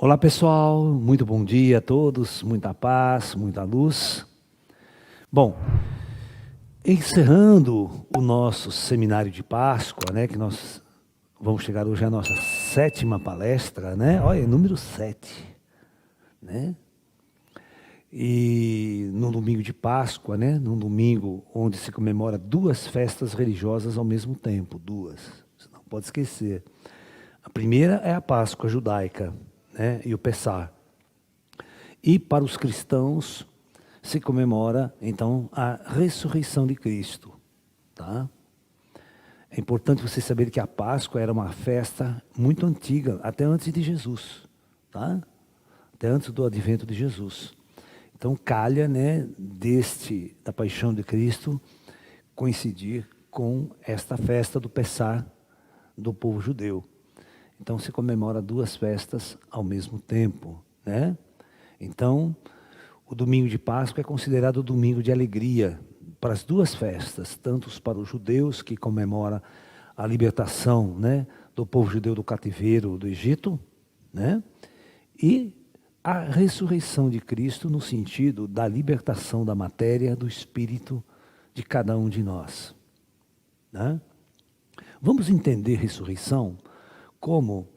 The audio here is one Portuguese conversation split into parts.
Olá pessoal, muito bom dia a todos, muita paz, muita luz. Bom, encerrando o nosso seminário de Páscoa, né, que nós vamos chegar hoje à nossa 7ª palestra, né? Olha, número 7, né? E no domingo de Páscoa, né, num domingo onde se comemora duas festas religiosas ao mesmo tempo, duas, você não pode esquecer. A primeira é a Páscoa judaica, né, e o Pessah. E para os cristãos se comemora, então, a ressurreição de Cristo, tá? É importante você saber que a Páscoa era uma festa muito antiga, até antes de Jesus, tá? Até antes do advento de Jesus. Então, calha, né, da paixão de Cristo, coincidir com esta festa do Pessah do povo judeu. Então, se comemora duas festas ao mesmo tempo, né? Então, o domingo de Páscoa é considerado o domingo de alegria para as duas festas, tanto para os judeus, que comemora a libertação, né, do povo judeu do cativeiro do Egito, né, e a ressurreição de Cristo no sentido da libertação da matéria, do espírito de cada um de nós, né? Vamos entender ressurreição como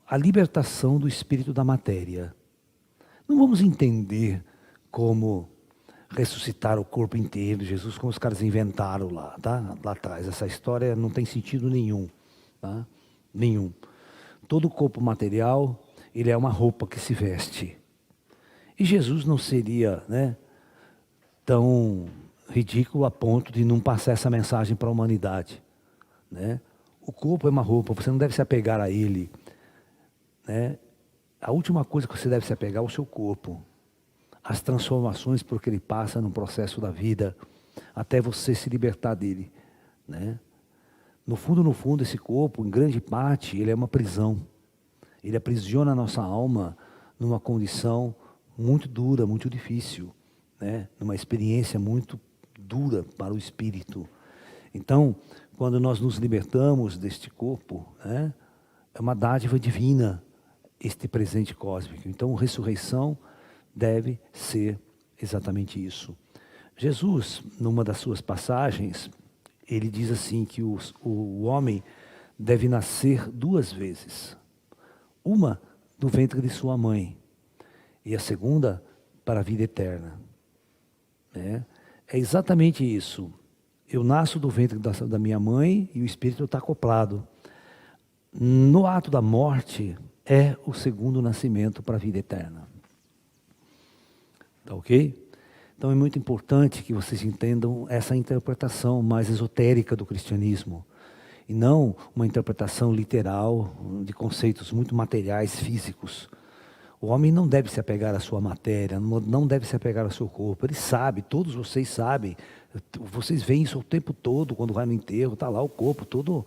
a libertação do espírito da matéria. Não vamos entender como ressuscitar o corpo inteiro de Jesus, como os caras inventaram lá, tá? Lá atrás. Essa história não tem sentido nenhum, tá? Nenhum. Todo o corpo material, ele é uma roupa que se veste. E Jesus não seria, né, tão ridículo a ponto de não passar essa mensagem para a humanidade, né? O corpo é uma roupa, você não deve se apegar a ele, né? A última coisa que você deve se apegar é o seu corpo, as transformações por que ele passa no processo da vida, até você se libertar dele, né? No fundo, esse corpo, em grande parte, ele é uma prisão. Ele aprisiona a nossa alma numa condição muito dura, muito difícil, né? Numa experiência muito dura para o espírito. Então, quando nós nos libertamos deste corpo, né, é uma dádiva divina, este presente cósmico. Então, a ressurreição deve ser exatamente isso. Jesus, numa das suas passagens, ele diz assim que o homem deve nascer duas vezes. Uma do ventre de sua mãe e a segunda para a vida eterna, né? É exatamente isso. Eu nasço do ventre da minha mãe e o espírito está acoplado. No ato da morte é o segundo nascimento para a vida eterna. Tá ok? Então é muito importante que vocês entendam essa interpretação mais esotérica do cristianismo. E não uma interpretação literal de conceitos muito materiais, físicos. O homem não deve se apegar à sua matéria, não deve se apegar ao seu corpo. Ele sabe, todos vocês sabem. Vocês veem isso o tempo todo, quando vai no enterro, está lá o corpo todo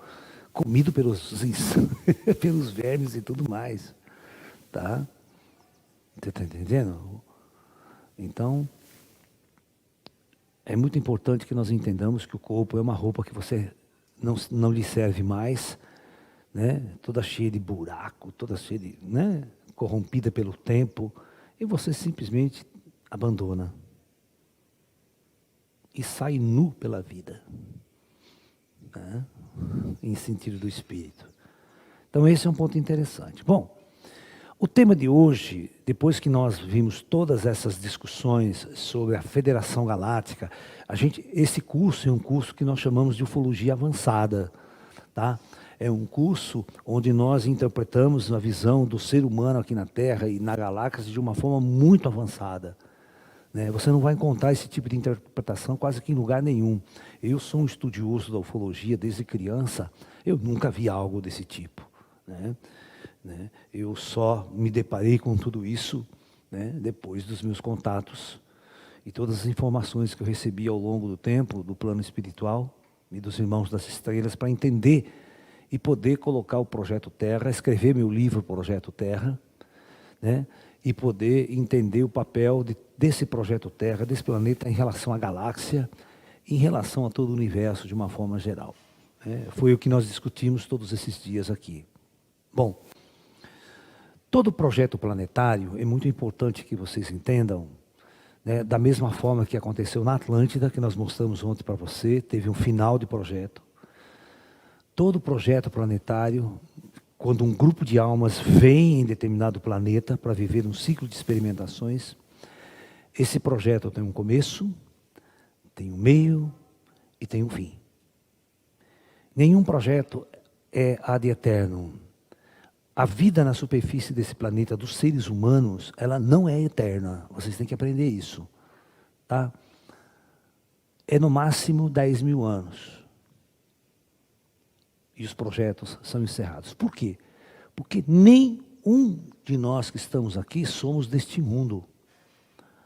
comido pelos vermes e tudo mais. Tá? Você está entendendo? Então, é muito importante que nós entendamos que o corpo é uma roupa que você não lhe serve mais, né? Toda cheia de buraco, toda cheia de, né, corrompida pelo tempo, e você simplesmente abandona e sai nu pela vida, né? Em sentido do espírito. Então esse é um ponto interessante. Bom, o tema de hoje, depois que nós vimos todas essas discussões sobre a Federação Galáctica, esse curso é um curso que nós chamamos de ufologia avançada, tá? É um curso onde nós interpretamos a visão do ser humano aqui na Terra e na galáxia de uma forma muito avançada, né? Você não vai encontrar esse tipo de interpretação quase que em lugar nenhum. Eu sou um estudioso da ufologia desde criança, eu nunca vi algo desse tipo, né? Eu só me deparei com tudo isso, né, depois dos meus contatos e todas as informações que eu recebi ao longo do tempo, do plano espiritual e dos irmãos das estrelas, para entender e poder colocar o Projeto Terra, escrever meu livro Projeto Terra, né, e poder entender o papel desse Projeto Terra, desse planeta em relação à galáxia, em relação a todo o universo de uma forma geral, né? Foi o que nós discutimos todos esses dias aqui. Bom, Todo projeto planetário, é muito importante que vocês entendam, né, da mesma forma que aconteceu na Atlântida, que nós mostramos ontem para você, teve um final de projeto. Todo projeto planetário, quando um grupo de almas vem em determinado planeta para viver um ciclo de experimentações, esse projeto tem um começo, tem um meio e tem um fim. Nenhum projeto é ad eternum. A vida na superfície desse planeta, dos seres humanos, ela não é eterna. Vocês têm que aprender isso. Tá? É no máximo 10.000 anos. E os projetos são encerrados. Por quê? Porque nenhum de nós que estamos aqui somos deste mundo.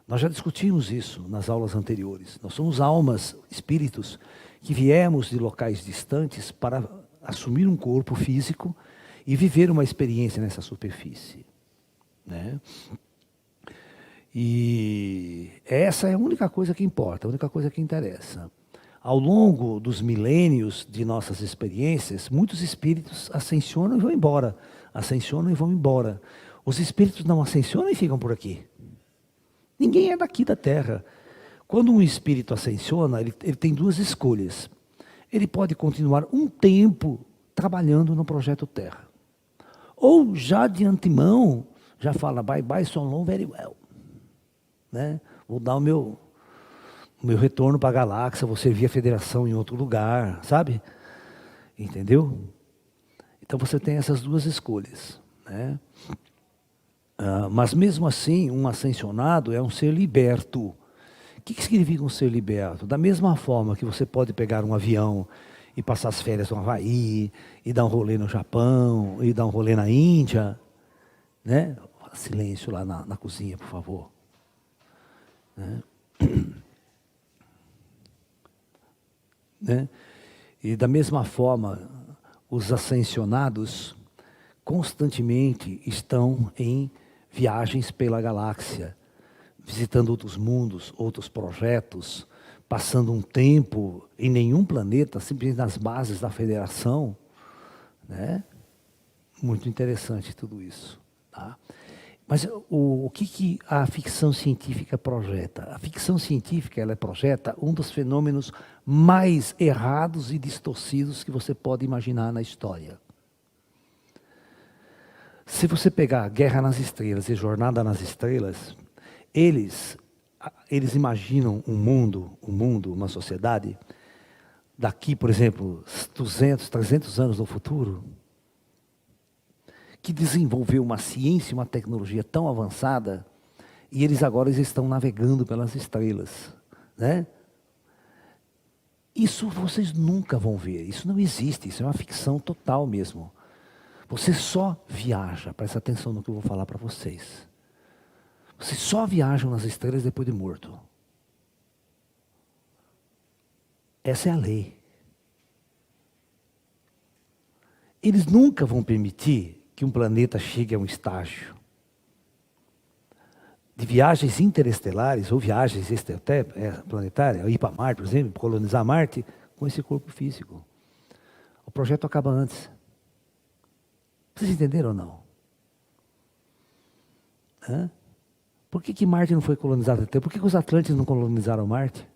Nós já discutimos isso nas aulas anteriores. Nós somos almas, espíritos, que viemos de locais distantes para assumir um corpo físico e viver uma experiência nessa superfície, né? E essa é a única coisa que importa, a única coisa que interessa. Ao longo dos milênios de nossas experiências, muitos espíritos ascensionam e vão embora. Ascensionam e vão embora. Os espíritos não ascensionam e ficam por aqui. Ninguém é daqui da Terra. Quando um espírito ascensiona, ele tem duas escolhas. Ele pode continuar um tempo trabalhando no projeto Terra. Ou já de antemão, já fala, bye bye, so long, very well. Né? Vou dar o meu retorno para a galáxia, vou servir a federação em outro lugar, sabe? Entendeu? Então você tem essas duas escolhas, né? Mas mesmo assim, um ascensionado é um ser liberto. O que significa um ser liberto? Da mesma forma que você pode pegar um avião e passar as férias no Havaí, e dar um rolê no Japão, e dar um rolê na Índia, né? Silêncio lá na cozinha, por favor. Né? Né? E da mesma forma, os ascensionados constantemente estão em viagens pela galáxia, visitando outros mundos, outros projetos, passando um tempo em nenhum planeta, simplesmente nas bases da federação, né? Muito interessante tudo isso. Tá? Mas o que a ficção científica projeta? A ficção científica, ela projeta um dos fenômenos mais errados e distorcidos que você pode imaginar na história. Se você pegar Guerra nas Estrelas e Jornada nas Estrelas, eles imaginam um mundo, uma sociedade, daqui, por exemplo, 200, 300 anos no futuro, que desenvolveu uma ciência, uma tecnologia tão avançada, e eles agora estão navegando pelas estrelas, né? Isso vocês nunca vão ver, isso não existe, isso é uma ficção total mesmo. Você só viaja, presta atenção no que eu vou falar para vocês. Vocês só viajam nas estrelas depois de morto. Essa é a lei. Eles nunca vão permitir que um planeta chegue a um estágio de viagens interestelares ou viagens planetárias, ir para Marte, por exemplo, colonizar Marte, com esse corpo físico. O projeto acaba antes. Vocês entenderam ou não? Hã? Por que Marte não foi colonizado até? Por que os Atlantes não colonizaram Marte?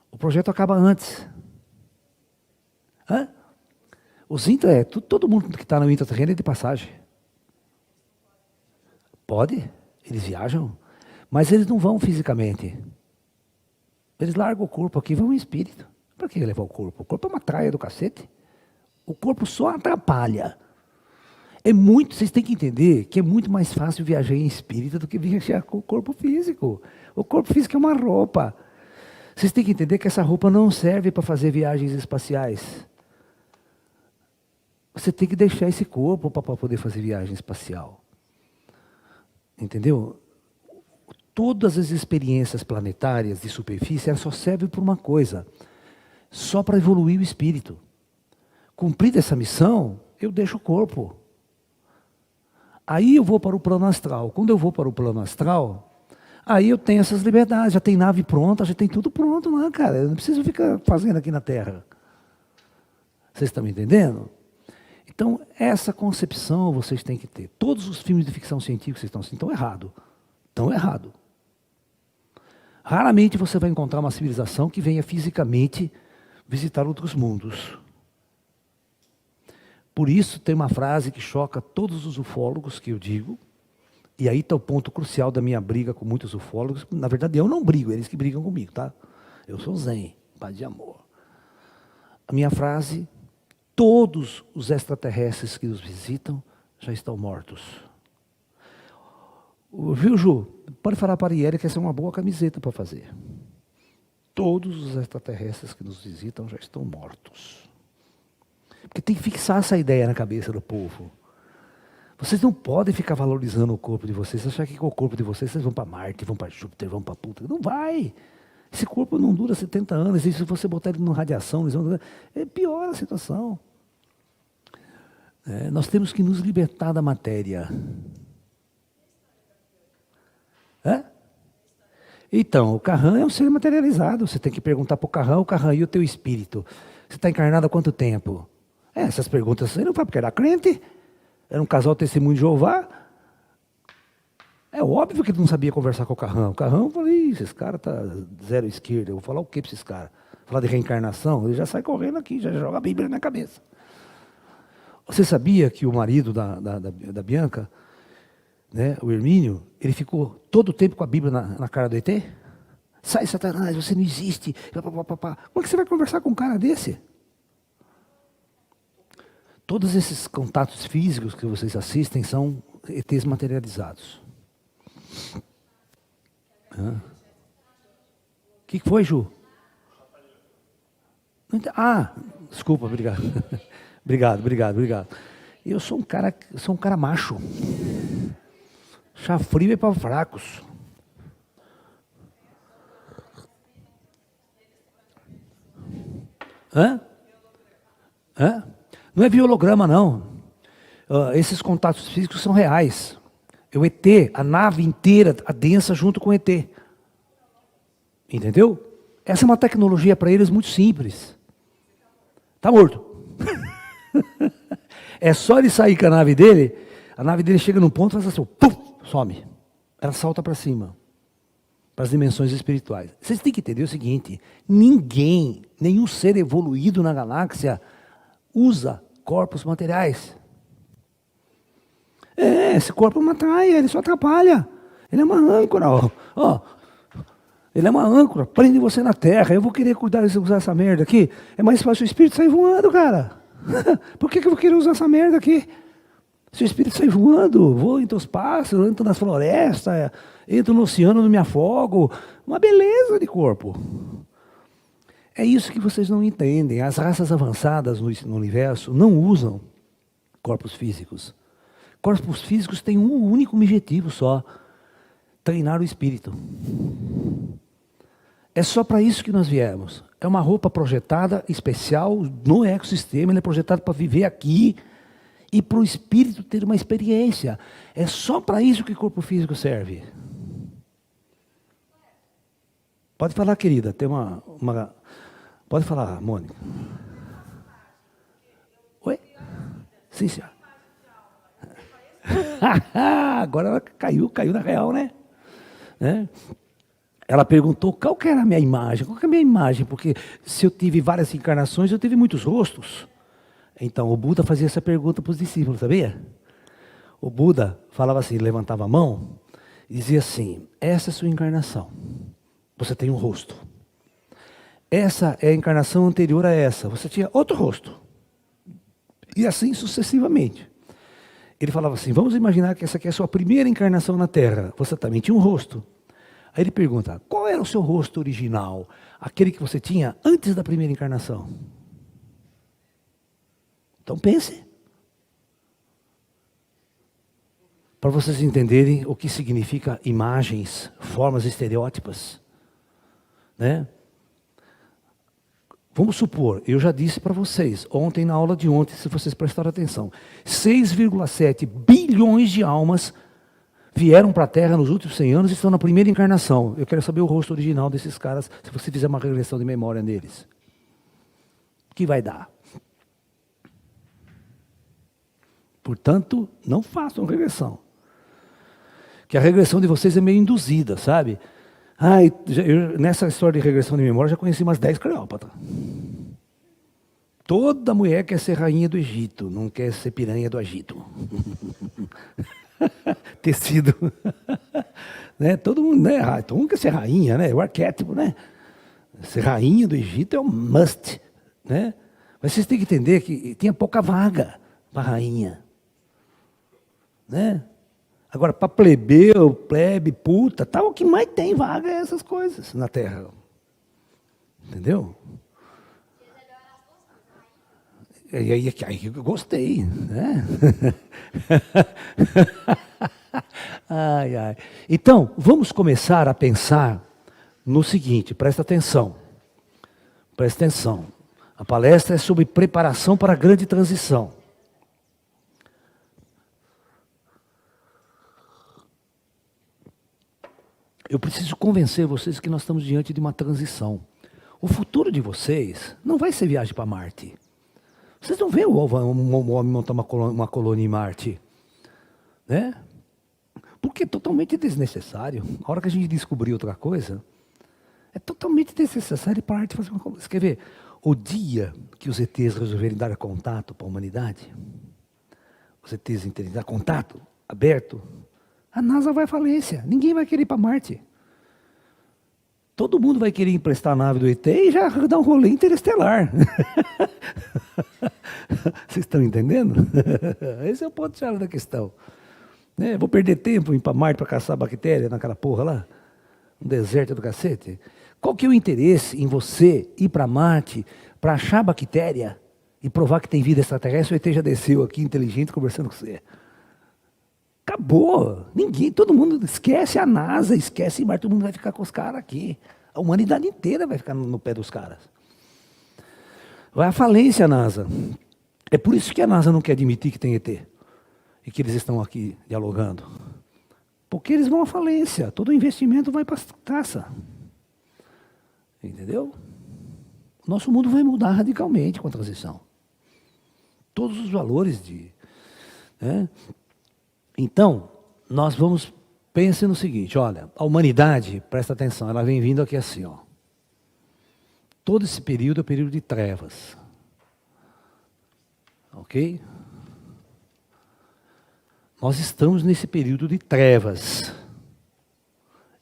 O projeto acaba antes. Hã? Os todo mundo que está no intraterreno é de passagem. Pode, eles viajam, mas eles não vão fisicamente. Eles largam o corpo aqui e vão em espírito. Para que levar o corpo? O corpo é uma traia do cacete. O corpo só atrapalha. Vocês têm que entender que é muito mais fácil viajar em espírito do que viajar com o corpo físico. O corpo físico é uma roupa. Vocês têm que entender que essa roupa não serve para fazer viagens espaciais. Você tem que deixar esse corpo para poder fazer viagem espacial. Entendeu? Todas as experiências planetárias de superfície só servem para uma coisa. Só para evoluir o espírito. Cumprida essa missão, eu deixo o corpo. Aí eu vou para o plano astral. Quando eu vou para o plano astral, aí eu tenho essas liberdades. Já tem nave pronta, já tem tudo pronto lá, cara. Eu não preciso ficar fazendo aqui na Terra. Vocês estão me entendendo? Então, essa concepção vocês têm que ter. Todos os filmes de ficção científica que vocês estão assistindo estão errados. Estão errados. Raramente você vai encontrar uma civilização que venha fisicamente visitar outros mundos. Por isso, tem uma frase que choca todos os ufólogos que eu digo, e aí está o ponto crucial da minha briga com muitos ufólogos. Na verdade, eu não brigo, eles que brigam comigo, tá? Eu sou zen, paz de amor. A minha frase: todos os extraterrestres que nos visitam já estão mortos. Viu, Ju? Pode falar para a Arielle que essa é uma boa camiseta para fazer. Todos os extraterrestres que nos visitam já estão mortos. Porque tem que fixar essa ideia na cabeça do povo. Vocês não podem ficar valorizando o corpo de vocês, achar que com o corpo de vocês vão para Marte, vão para Júpiter, vão para puta. Não vai. Esse corpo não dura 70 anos, e se você botar ele numa radiação, piora a situação. Nós temos que nos libertar da matéria. Então, o Carrã é um ser materializado. Você tem que perguntar para o Carrã e o teu espírito. Você está encarnado há quanto tempo? Essas perguntas você não faz porque era crente. Era um casal testemunho de Jeová. É óbvio que ele não sabia conversar com o Carrã. O Carrã, eu falei, esse cara está zero esquerda. Eu vou falar o que para esses caras? Falar de reencarnação? Ele já sai correndo aqui, já joga a Bíblia na cabeça. Você sabia que o marido da Bianca, né, o Hermínio, ele ficou todo o tempo com a Bíblia na cara do ET? Sai, Satanás, você não existe. Como é que você vai conversar com um cara desse? Todos esses contatos físicos que vocês assistem são ETs materializados. O que foi, Ju? Desculpa, obrigado. obrigado. Eu sou um cara macho. Chá frio é para fracos. Não é biolograma, não. Esses contatos físicos são reais. É o ET, a nave inteira adensa junto com o ET. Entendeu? Essa é uma tecnologia para eles muito simples. Está morto. É só ele sair com a nave dele chega num ponto e faz assim, pum, some. Ela salta para cima. Para as dimensões espirituais. Vocês têm que entender o seguinte: nenhum ser evoluído na galáxia usa corpos materiais. Esse corpo é uma traia, ele só atrapalha. Ele é uma âncora, ele é uma âncora, prende você na terra. Eu vou querer cuidar de usar essa merda aqui. É mais fácil o espírito sair voando, cara. Por que eu vou querer usar essa merda aqui? Se o espírito sai voando, voa entre os pássaros, entra nas florestas, entra no oceano, não me afogo. Uma beleza de corpo. É isso que vocês não entendem. As raças avançadas no universo não usam corpos físicos. Corpos físicos têm um único objetivo só: treinar o espírito. É só para isso que nós viemos. É uma roupa projetada especial no ecossistema, ele é projetado para viver aqui e para o espírito ter uma experiência. É só para isso que o corpo físico serve. Pode falar, querida, tem uma... Pode falar, Mônica. Oi? Sim, senhora. Agora ela caiu na real, né? Ela perguntou qual que era a minha imagem. Qual que é a minha imagem? Porque se eu tive várias encarnações, eu tive muitos rostos. Então o Buda fazia essa pergunta para os discípulos, sabia? O Buda falava assim, levantava a mão e dizia assim: essa é a sua encarnação. Você tem um rosto. Essa é a encarnação anterior a essa. Você tinha outro rosto. E assim sucessivamente. Ele falava assim: vamos imaginar que essa aqui é a sua primeira encarnação na Terra. Você também tinha um rosto. Aí ele pergunta: qual era o seu rosto original? Aquele que você tinha antes da primeira encarnação? Então pense. Para vocês entenderem o que significa imagens, formas estereótipas. Né? Vamos supor, eu já disse para vocês, ontem na aula de ontem, se vocês prestaram atenção, 6,7 bilhões de almas vieram para a Terra nos últimos 100 anos e estão na primeira encarnação. Eu quero saber o rosto original desses caras, se você fizer uma regressão de memória neles. O que vai dar? Portanto, não façam regressão. Que a regressão de vocês é meio induzida, sabe? Nessa história de regressão de memória, eu já conheci umas 10 Cleópatra. Toda mulher quer ser rainha do Egito, não quer ser piranha do Egito. Tecido. Né? Todo mundo, né? Todo mundo quer ser rainha, né? O arquétipo, né? Ser rainha do Egito é um must, né? Mas vocês têm que entender que tinha pouca vaga para rainha, né? Agora, para plebeu, plebe, puta, tal, o que mais tem vaga é essas coisas na Terra. Entendeu? Aí eu gostei, né? Ai, ai. Então, vamos começar a pensar no seguinte, presta atenção. Presta atenção. A palestra é sobre preparação para a grande transição. Eu preciso convencer vocês que nós estamos diante de uma transição. O futuro de vocês não vai ser viagem para Marte. Vocês não veem o homem montar uma colônia em Marte, né? Porque é totalmente desnecessário. A hora que a gente descobrir outra coisa, é totalmente desnecessário para a arte fazer uma colônia. Você quer ver? O dia que os ETs resolverem dar contato para a humanidade, os ETs entenderem dar contato aberto, a NASA vai à falência. Ninguém vai querer ir para Marte. Todo mundo vai querer emprestar a nave do ET e já dar um rolê interestelar. Vocês estão entendendo? Esse é o ponto-chave da questão. Vou perder tempo em ir para Marte para caçar bactéria naquela porra lá? Um deserto do cacete? Qual que é o interesse em você ir para Marte para achar bactéria e provar que tem vida extraterrestre? O ET já desceu aqui inteligente conversando com você. Acabou. Ninguém, todo mundo esquece a NASA, esquece Marte, todo mundo vai ficar com os caras aqui. A humanidade inteira vai ficar no pé dos caras. Vai à falência a NASA. É por isso que a NASA não quer admitir que tem ET. E que eles estão aqui dialogando. Porque eles vão à falência. Todo investimento vai para a traça. Entendeu? Nosso mundo vai mudar radicalmente com a transição. Todos os valores de... Né? Então, nós vamos... Pense no seguinte, olha, a humanidade, presta atenção, ela vem vindo aqui assim, ó. Todo esse período é o período de trevas. Ok? Nós estamos nesse período de trevas.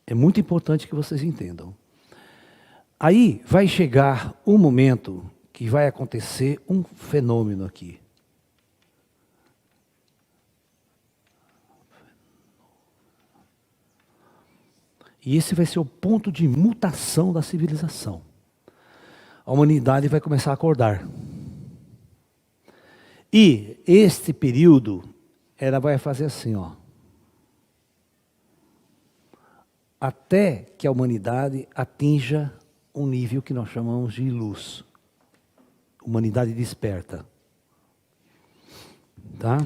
É muito importante que vocês entendam. Aí vai chegar um momento que vai acontecer um fenômeno aqui. E esse vai ser o ponto de mutação da civilização. A humanidade vai começar a acordar. E este período, ela vai fazer assim, ó. Até que a humanidade atinja um nível que nós chamamos de luz. Humanidade desperta. Tá?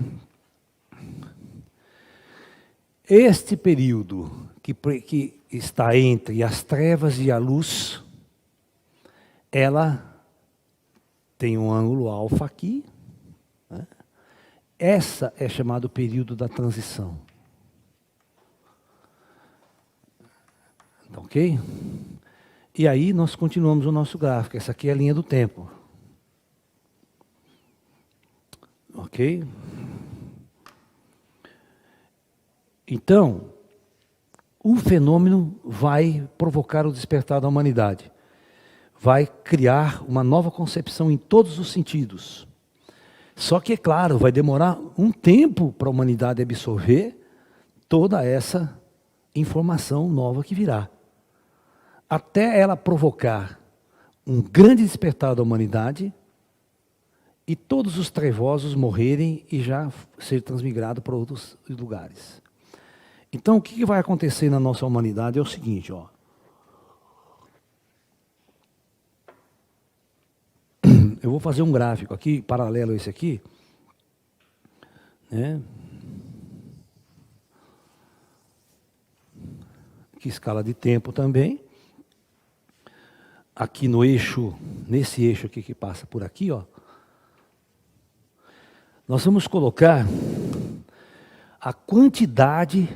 Este período que está entre as trevas e a luz, ela tem um ângulo alfa aqui. Né? Essa é chamado período da transição. Ok? E aí nós continuamos o nosso gráfico. Essa aqui é a linha do tempo. Ok? Então, o fenômeno vai provocar o despertar da humanidade. Vai criar uma nova concepção em todos os sentidos. Só que, é claro, vai demorar um tempo para a humanidade absorver toda essa informação nova que virá. Até ela provocar um grande despertar da humanidade e todos os trevosos morrerem e já ser transmigrado para outros lugares. Então, o que vai acontecer na nossa humanidade é o seguinte, ó. Eu vou fazer um gráfico aqui, paralelo a esse aqui, né? Que escala de tempo também. Aqui no eixo, nesse eixo aqui que passa por aqui, ó. Nós vamos colocar a quantidade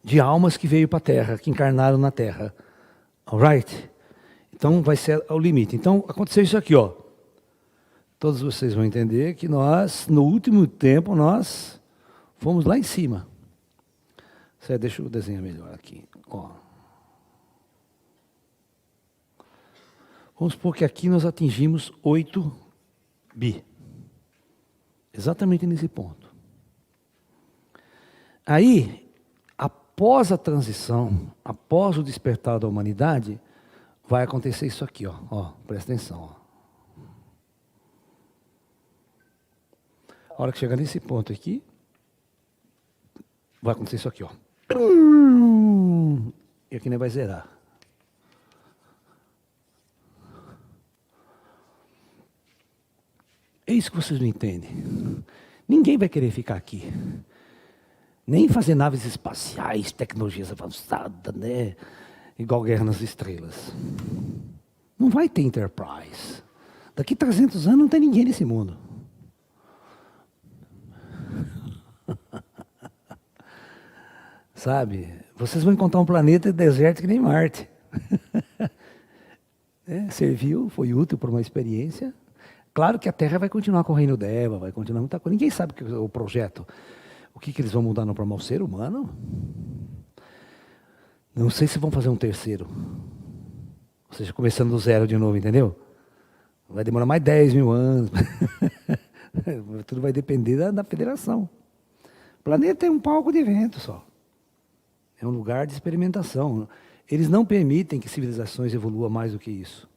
de almas que veio para a Terra, que encarnaram na Terra. Alright? Então vai ser o limite. Então aconteceu isso aqui, ó. Todos vocês vão entender que nós, no último tempo, nós fomos lá em cima. Certo? Deixa eu desenhar melhor aqui. Ó. Vamos supor que aqui nós atingimos 8 bi. Exatamente nesse ponto. Aí, após a transição, após o despertar da humanidade, vai acontecer isso aqui, ó. Ó, presta atenção, ó. A hora que chegar nesse ponto aqui, vai acontecer isso aqui, ó. E aqui nem vai zerar. É isso que vocês não entendem. Ninguém vai querer ficar aqui. Nem fazer naves espaciais, tecnologias avançadas, né? Igual Guerra nas Estrelas. Não vai ter Enterprise. Daqui 300 anos não tem ninguém nesse mundo. Sabe? Vocês vão encontrar um planeta deserto que nem Marte. Serviu, foi útil para uma experiência. Claro que a Terra vai continuar com o reino dela, vai continuar muita coisa. Ninguém sabe o projeto. O que eles vão mudar no programa? O ser humano? Não sei se vão fazer um terceiro. Ou seja, começando do zero de novo, entendeu? Vai demorar mais 10 mil anos. Tudo vai depender da federação. O planeta é um palco de evento só. É um lugar de experimentação. Eles não permitem que civilizações evoluam mais do que isso.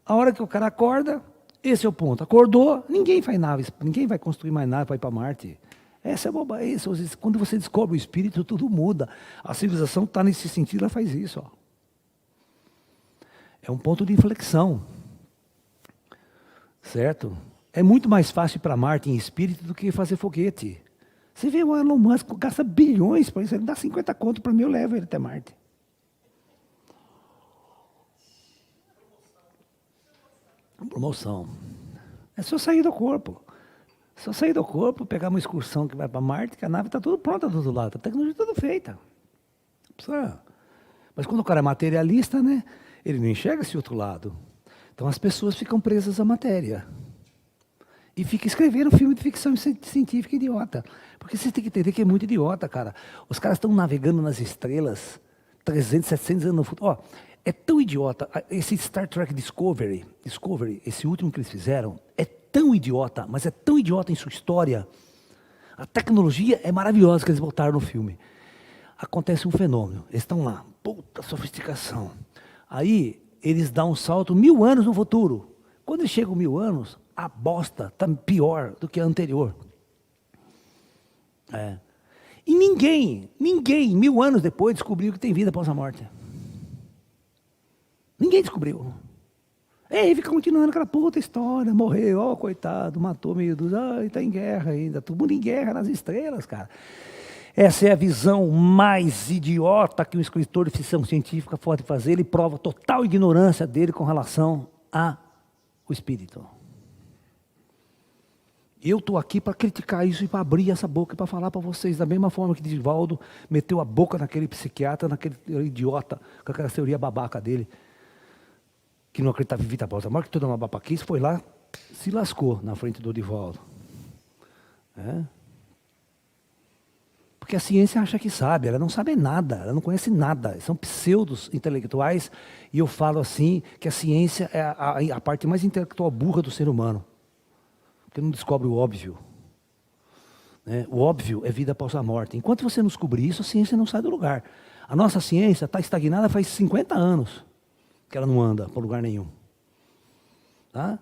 A hora que o cara acorda, esse é o ponto. Acordou, ninguém faz naves, ninguém vai construir mais nave para ir para Marte. Essa é bobagem. Quando você descobre o espírito, tudo muda. A civilização está nesse sentido, ela faz isso. Ó. É um ponto de inflexão. Certo? É muito mais fácil ir para Marte em espírito do que fazer foguete. Você vê o Elon Musk gasta bilhões para isso, ele dá 50 conto para mim, eu levo ele até Marte. Promoção. É só sair do corpo. É só sair do corpo, pegar uma excursão que vai para Marte, que a nave está tudo pronta do outro lado, a tecnologia toda feita. Mas quando o cara é materialista, né, ele não enxerga esse outro lado. Então as pessoas ficam presas à matéria. E fica escrevendo filme de ficção científica idiota. Porque vocês têm que entender que é muito idiota, cara. Os caras estão navegando nas estrelas 300, 700 anos no futuro. Ó, é tão idiota. Esse Star Trek Discovery, esse último que eles fizeram, é tão idiota, mas é tão idiota em sua história. A tecnologia é maravilhosa que eles botaram no filme. Acontece um fenômeno. Eles estão lá, puta sofisticação. Aí, eles dão um salto 1000 anos no futuro. Quando eles chegam 1000 anos, a bosta está pior do que a anterior. E ninguém, 1000 anos depois, descobriu que tem vida após a morte. Ninguém descobriu. E fica continuando aquela puta história, morreu, ó, coitado, matou meio dos, está em guerra ainda, todo mundo em guerra nas estrelas, cara. Essa é a visão mais idiota que um escritor de ficção científica pode fazer. Ele prova total ignorância dele com relação ao espírito. Eu estou aqui para criticar isso e para abrir essa boca e para falar para vocês, da mesma forma que Divaldo meteu a boca naquele psiquiatra, naquele idiota, com aquela teoria babaca dele, que não acreditava em vida após a morte, que toda uma babaquice, foi lá, se lascou na frente do Divaldo. Porque a ciência acha que sabe, ela não sabe nada, ela não conhece nada, são pseudos intelectuais, e eu falo assim, que a ciência é a parte mais intelectual burra do ser humano. Porque não descobre o óbvio. O óbvio é vida após a morte. Enquanto você não descobrir isso, a ciência não sai do lugar. A nossa ciência está estagnada faz 50 anos que ela não anda para lugar nenhum. Tá?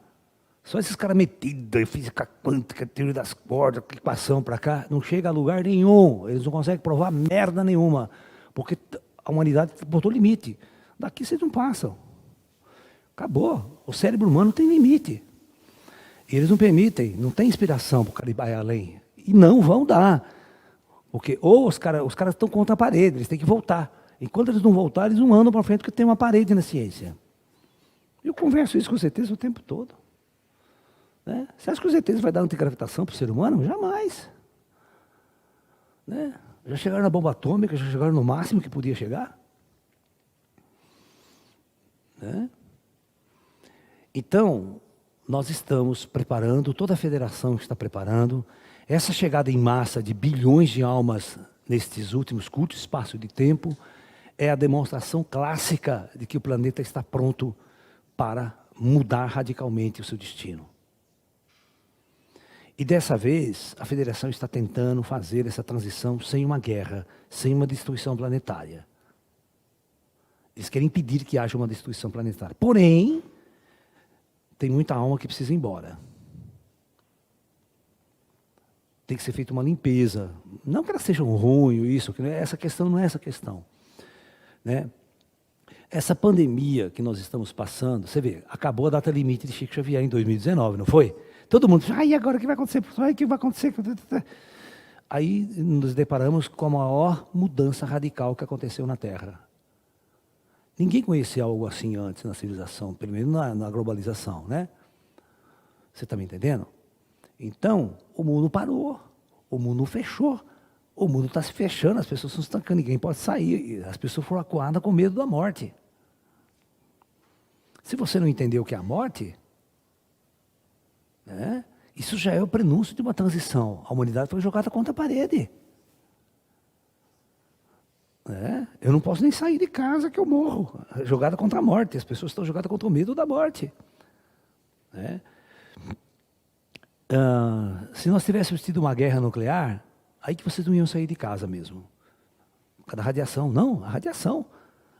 Só esses caras metidos em física quântica, teoria das cordas, equação para cá, não chega a lugar nenhum. Eles não conseguem provar merda nenhuma. Porque a humanidade botou limite. Daqui vocês não passam. Acabou. O cérebro humano tem limite. E eles não permitem, não tem inspiração para o cara ir além. E não vão dar. Porque ou os caras estão contra a parede, eles têm que voltar. Enquanto eles não voltarem, eles não andam para frente, porque tem uma parede na ciência. Eu converso isso com os ETs o tempo todo. Você acha que os ETs vai dar antigravitação para o ser humano? Jamais. Né? Já chegaram na bomba atômica, já chegaram no máximo que podia chegar. Né? Então, nós estamos preparando, toda a federação está preparando, essa chegada em massa de bilhões de almas nestes últimos curtos espaços de tempo é a demonstração clássica de que o planeta está pronto para mudar radicalmente o seu destino. E dessa vez, a Federação está tentando fazer essa transição sem uma guerra, sem uma destruição planetária. Eles querem impedir que haja uma destruição planetária. Porém, tem muita alma que precisa ir embora. Tem que ser feita uma limpeza. Não que elas sejam ruins, isso, que essa questão não é essa questão. Né? Essa pandemia que nós estamos passando, você vê, acabou a data limite de Chico Xavier em 2019, não foi? Todo mundo disse, e agora o que vai acontecer? O que vai acontecer? Aí nos deparamos com a maior mudança radical que aconteceu na Terra. Ninguém conhecia algo assim antes na civilização, pelo menos na globalização, né? Você está me entendendo? Então, o mundo parou, o mundo fechou, o mundo está se fechando, as pessoas estão se estancando, ninguém pode sair, as pessoas foram acuadas com medo da morte. Se você não entendeu o que é a morte, né, isso já é o prenúncio de uma transição. A humanidade foi jogada contra a parede. Eu não posso nem sair de casa que eu morro. Jogada contra a morte. As pessoas estão jogadas contra o medo da morte. Se nós tivéssemos tido uma guerra nuclear, aí que vocês não iam sair de casa mesmo. Por causa da radiação. Não, a radiação.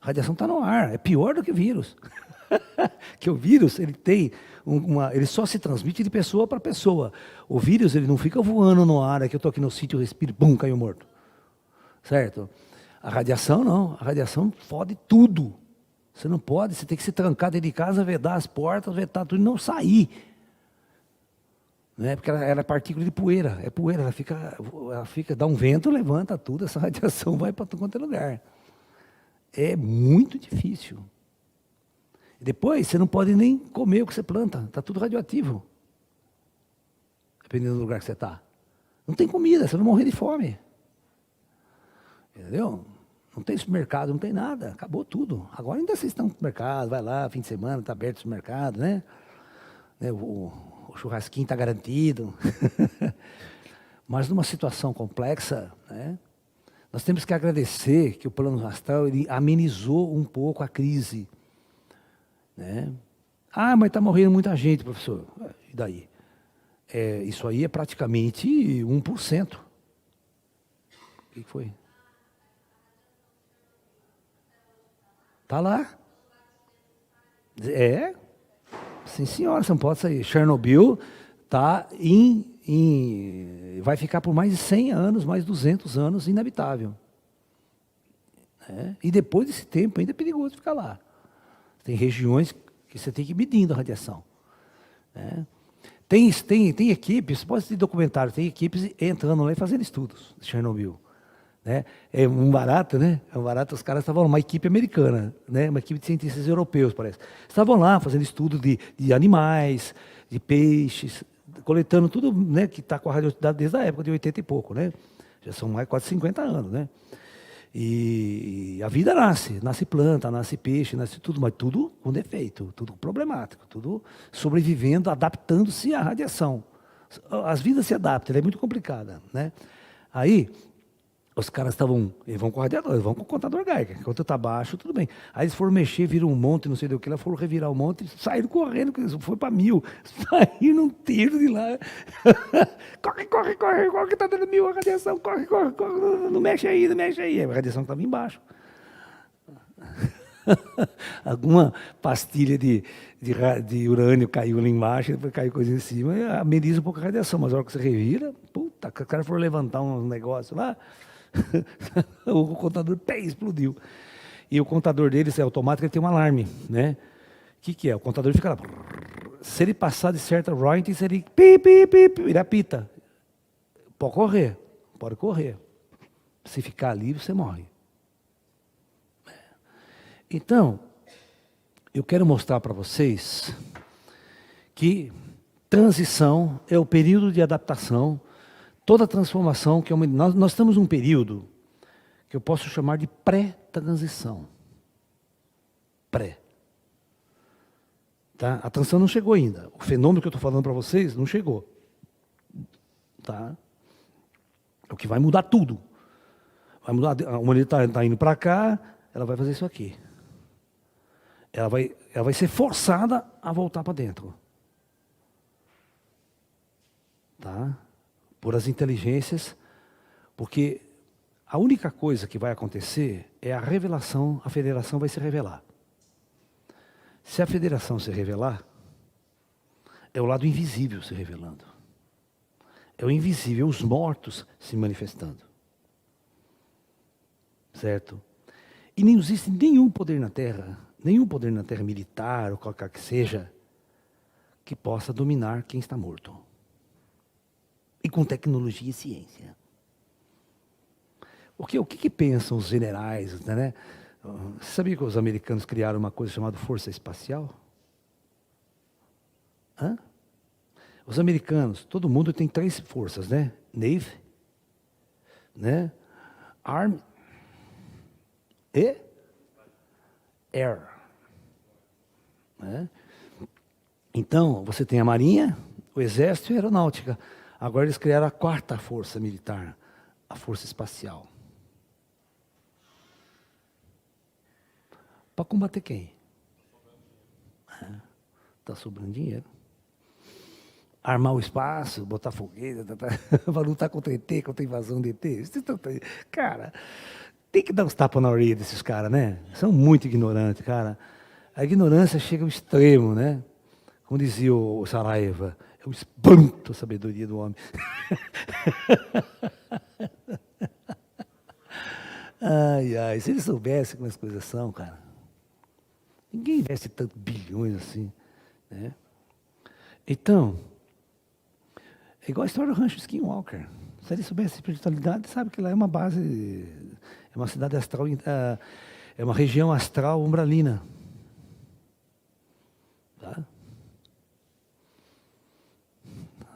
A radiação está no ar. É pior do que o vírus. Que o vírus, ele tem ele só se transmite de pessoa para pessoa. O vírus, ele não fica voando no ar, é que eu estou aqui no sítio, respiro, pum, caiu morto. Certo? A radiação não, a radiação fode tudo. Você não pode, você tem que se trancar dentro de casa, vedar as portas, vedar tudo e não sair. Porque ela é partícula de poeira, é poeira, ela fica, dá um vento, levanta tudo, essa radiação vai para todo quanto é lugar. É muito difícil. Depois, você não pode nem comer o que você planta, está tudo radioativo. Dependendo do lugar que você está. Não tem comida, você vai morrer de fome. Entendeu? Não tem supermercado, não tem nada, acabou tudo. Agora ainda vocês estão no mercado, vai lá, fim de semana, está aberto o supermercado, né? O churrasquinho está garantido. Mas numa situação complexa, né, nós temos que agradecer que o plano astral ele amenizou um pouco a crise. Né? Mas está morrendo muita gente, professor. E daí? Isso aí é praticamente 1%. O que foi? Está lá. Sim, senhora, você não pode sair. Chernobyl está vai ficar por mais de 100 anos, mais 200 anos inabitável. E depois desse tempo ainda é perigoso ficar lá. Tem regiões que você tem que ir medindo a radiação. Tem equipes, você pode ter documentário, tem equipes entrando lá e fazendo estudos de Chernobyl. É um barato, né? É um barato, os caras estavam lá, uma equipe americana, né? Uma equipe de cientistas europeus, parece. Estavam lá fazendo estudo de animais, de peixes, coletando tudo, né, que está com a radioatividade desde a época de 80 e pouco, né? Já são mais quase 50 anos, né? E a vida nasce planta, nasce peixe, nasce tudo, mas tudo com defeito, tudo problemático, tudo sobrevivendo, adaptando-se à radiação. As vidas se adaptam, ela é muito complicada, né? Aí, os caras eles vão com o radiador, eles vão com o contador Geiger, enquanto está baixo, tudo bem. Aí eles foram mexer, viram um monte, não sei do que, lá foram revirar o monte, saíram correndo, foi para 1000, saíram um tiro de lá. corre, que está dando 1000 a radiação, corre, não mexe aí. A radiação estava embaixo. Alguma pastilha de urânio caiu lá embaixo, depois caiu coisa em cima, e ameniza um pouco a radiação, mas a hora que você revira, puta, os caras foram levantar um negócio lá, o contador explodiu. E o contador deles é automático, ele tem um alarme, né? O que é? O contador fica lá. Se ele passar de certa royalties, ele ele apita. Pode correr. Se ficar ali, você morre. Então, eu quero mostrar para vocês que transição é o período de adaptação. Toda transformação que nós estamos num período que eu posso chamar de pré-transição. Pré. Tá? A transição não chegou ainda. O fenômeno que eu estou falando para vocês não chegou. Tá? É o que vai mudar tudo. Vai mudar, a humanidade está indo para cá, ela vai fazer isso aqui. Ela vai ser forçada a voltar para dentro. Tá? Por as inteligências, porque a única coisa que vai acontecer é a revelação, a federação vai se revelar. Se a federação se revelar, é o lado invisível se revelando. É o invisível, os mortos se manifestando. Certo? E não existe nenhum poder na Terra militar ou qualquer que seja, que possa dominar quem está morto. E com tecnologia e ciência. O que pensam os generais, né? Você sabia que os americanos criaram uma coisa chamada Força Espacial? Hã? Os americanos, todo mundo tem 3 forças, né? Navy, né? Army e Air. Né? Então, você tem a Marinha, o Exército e a Aeronáutica. Agora eles criaram a 4ª força militar, a Força Espacial. Para combater quem? Está sobrando dinheiro. Armar o espaço, botar foguete, para lutar contra ET, contra a invasão de ET. Cara, tem que dar uns tapas na orelha desses caras, né? São muito ignorantes, cara. A ignorância chega ao extremo, né? Como dizia o Saraiva, é o espanto a sabedoria do homem. Ai, ai, se eles soubessem como as coisas são, cara. Ninguém investe tanto bilhões assim, né? Então, é igual a história do Rancho Skinwalker. Se ele soubesse a espiritualidade, sabe que lá é uma base, é uma cidade astral, é uma região astral umbralina. Tá?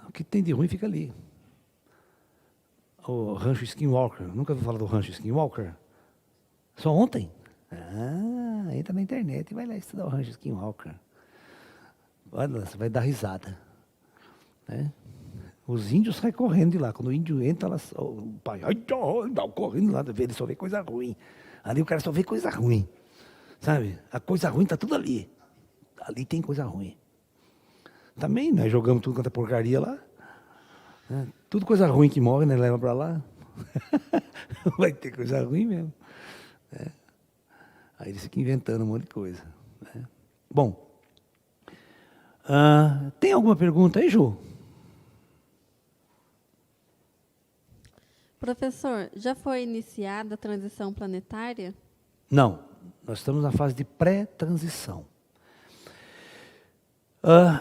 O que tem de ruim fica ali. O Rancho Skinwalker. Nunca ouviu falar do Rancho Skinwalker? Só ontem? Ah, entra na internet e vai lá estudar o Rancho Skinwalker. Olha, você vai dar risada. Né? Os índios saem correndo de lá. Quando o índio entra, o pai dá correndo lá, ele só vê coisa ruim. Ali o cara só vê coisa ruim. Sabe? A coisa ruim está tudo ali. Ali tem coisa ruim. Também, nós jogamos tudo quanto é porcaria lá. Né? Tudo coisa ruim que morre, né? Leva para lá. Vai ter coisa ruim mesmo. Né? Aí eles ficam inventando um monte de coisa. Né? Bom, tem alguma pergunta aí, Ju? Professor, já foi iniciada a transição planetária? Não, nós estamos na fase de pré-transição.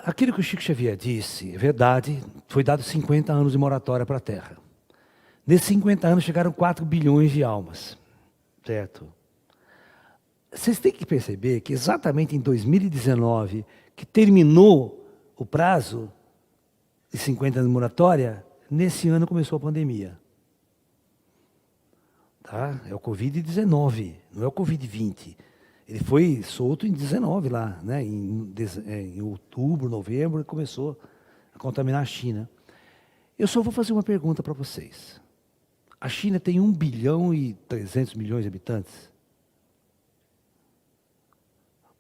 Aquilo que o Chico Xavier disse é verdade, foi dado 50 anos de moratória para a Terra. Nesses 50 anos chegaram 4 bilhões de almas, certo? Vocês têm que perceber que exatamente em 2019, que terminou o prazo de 50 anos de moratória, nesse ano começou a pandemia. Tá? É o Covid-19, não é o Covid-20. Ele foi solto em 19 lá, né? Em outubro, novembro, ele começou a contaminar a China. Eu só vou fazer uma pergunta para vocês. A China tem 1 bilhão e 300 milhões de habitantes.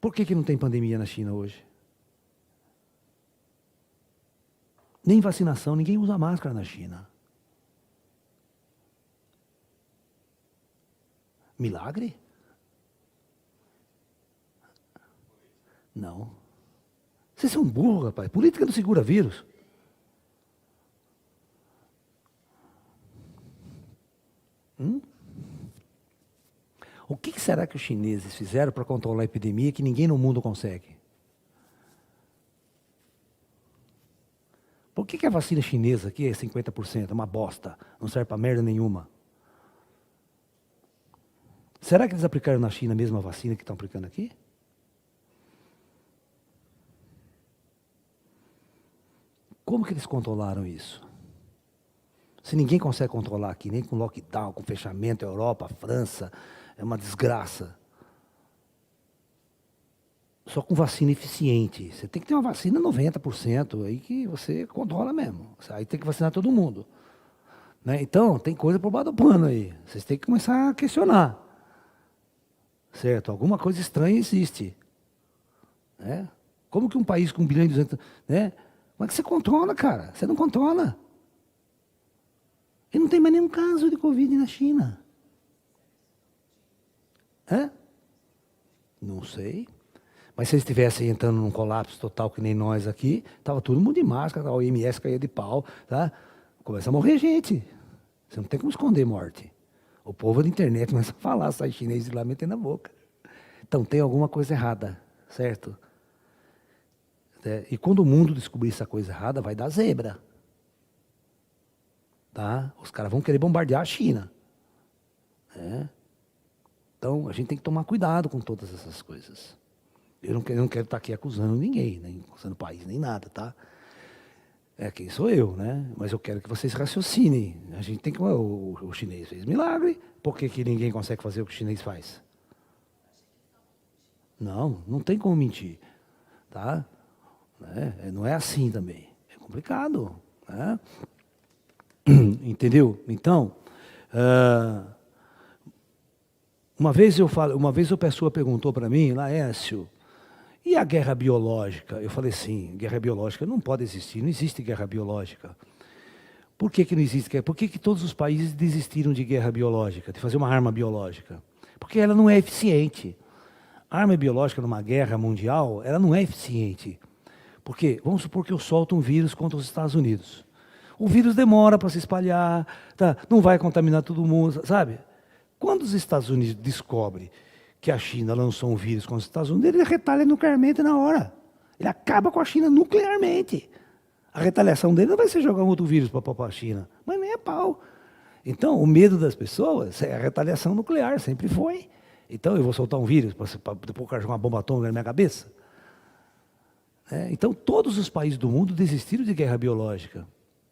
Por que não tem pandemia na China hoje? Nem vacinação, ninguém usa máscara na China. Milagre? Não. Vocês são burros, rapaz. Política não segura vírus. O que será que os chineses fizeram para controlar a epidemia que ninguém no mundo consegue? Por que a vacina chinesa aqui é 50%? É uma bosta. Não serve para merda nenhuma. Será que eles aplicaram na China a mesma vacina que estão aplicando aqui? Como que eles controlaram isso? Se ninguém consegue controlar aqui, nem com lockdown, com fechamento, Europa, França, é uma desgraça. Só com vacina eficiente. Você tem que ter uma vacina 90%, aí que você controla mesmo. Aí tem que vacinar todo mundo. Né? Então, tem coisa por baixo do pano aí. Vocês têm que começar a questionar. Certo? Alguma coisa estranha existe. Né? Como que um país com 1 bilhão e 200... Né? Como é que você controla, cara? Você não controla. E não tem mais nenhum caso de Covid na China. É? Não sei. Mas se eles estivessem entrando num colapso total que nem nós aqui, estava todo mundo de máscara, a OMS caía de pau, tá? Começa a morrer gente. Você não tem como esconder morte. O povo da internet começa a falar, sai chinês de lá metendo a boca. Então tem alguma coisa errada, certo? E quando o mundo descobrir essa coisa errada, vai dar zebra. Tá? Os caras vão querer bombardear a China. Né? Então a gente tem que tomar cuidado com todas essas coisas. Eu não quero estar aqui acusando ninguém, nem acusando o país, nem nada, tá? Quem sou eu, né? Mas eu quero que vocês raciocinem. A gente tem que... O chinês fez milagre, por que ninguém consegue fazer o que o chinês faz? Não tem como mentir, tá? Não é assim também. É complicado, né? Entendeu? Então, uma vez a pessoa perguntou para mim, Laércio, e a guerra biológica? Eu falei assim, guerra biológica não pode existir, não existe guerra biológica. Por que não existe guerra? Por que todos os países desistiram de guerra biológica, de fazer uma arma biológica? Porque ela não é eficiente. A arma biológica numa guerra mundial, ela não é eficiente. Porque, vamos supor que eu solto um vírus contra os Estados Unidos. O vírus demora para se espalhar, tá? Não vai contaminar todo mundo, sabe? Quando os Estados Unidos descobrem que a China lançou um vírus contra os Estados Unidos, ele retalha nuclearmente na hora. Ele acaba com a China nuclearmente. A retaliação dele não vai ser jogar um outro vírus para a China, mas nem é pau. Então, o medo das pessoas é a retaliação nuclear, sempre foi. Então, eu vou soltar um vírus para depois o cara jogar uma bomba atômica na minha cabeça? Então, todos os países do mundo desistiram de guerra biológica.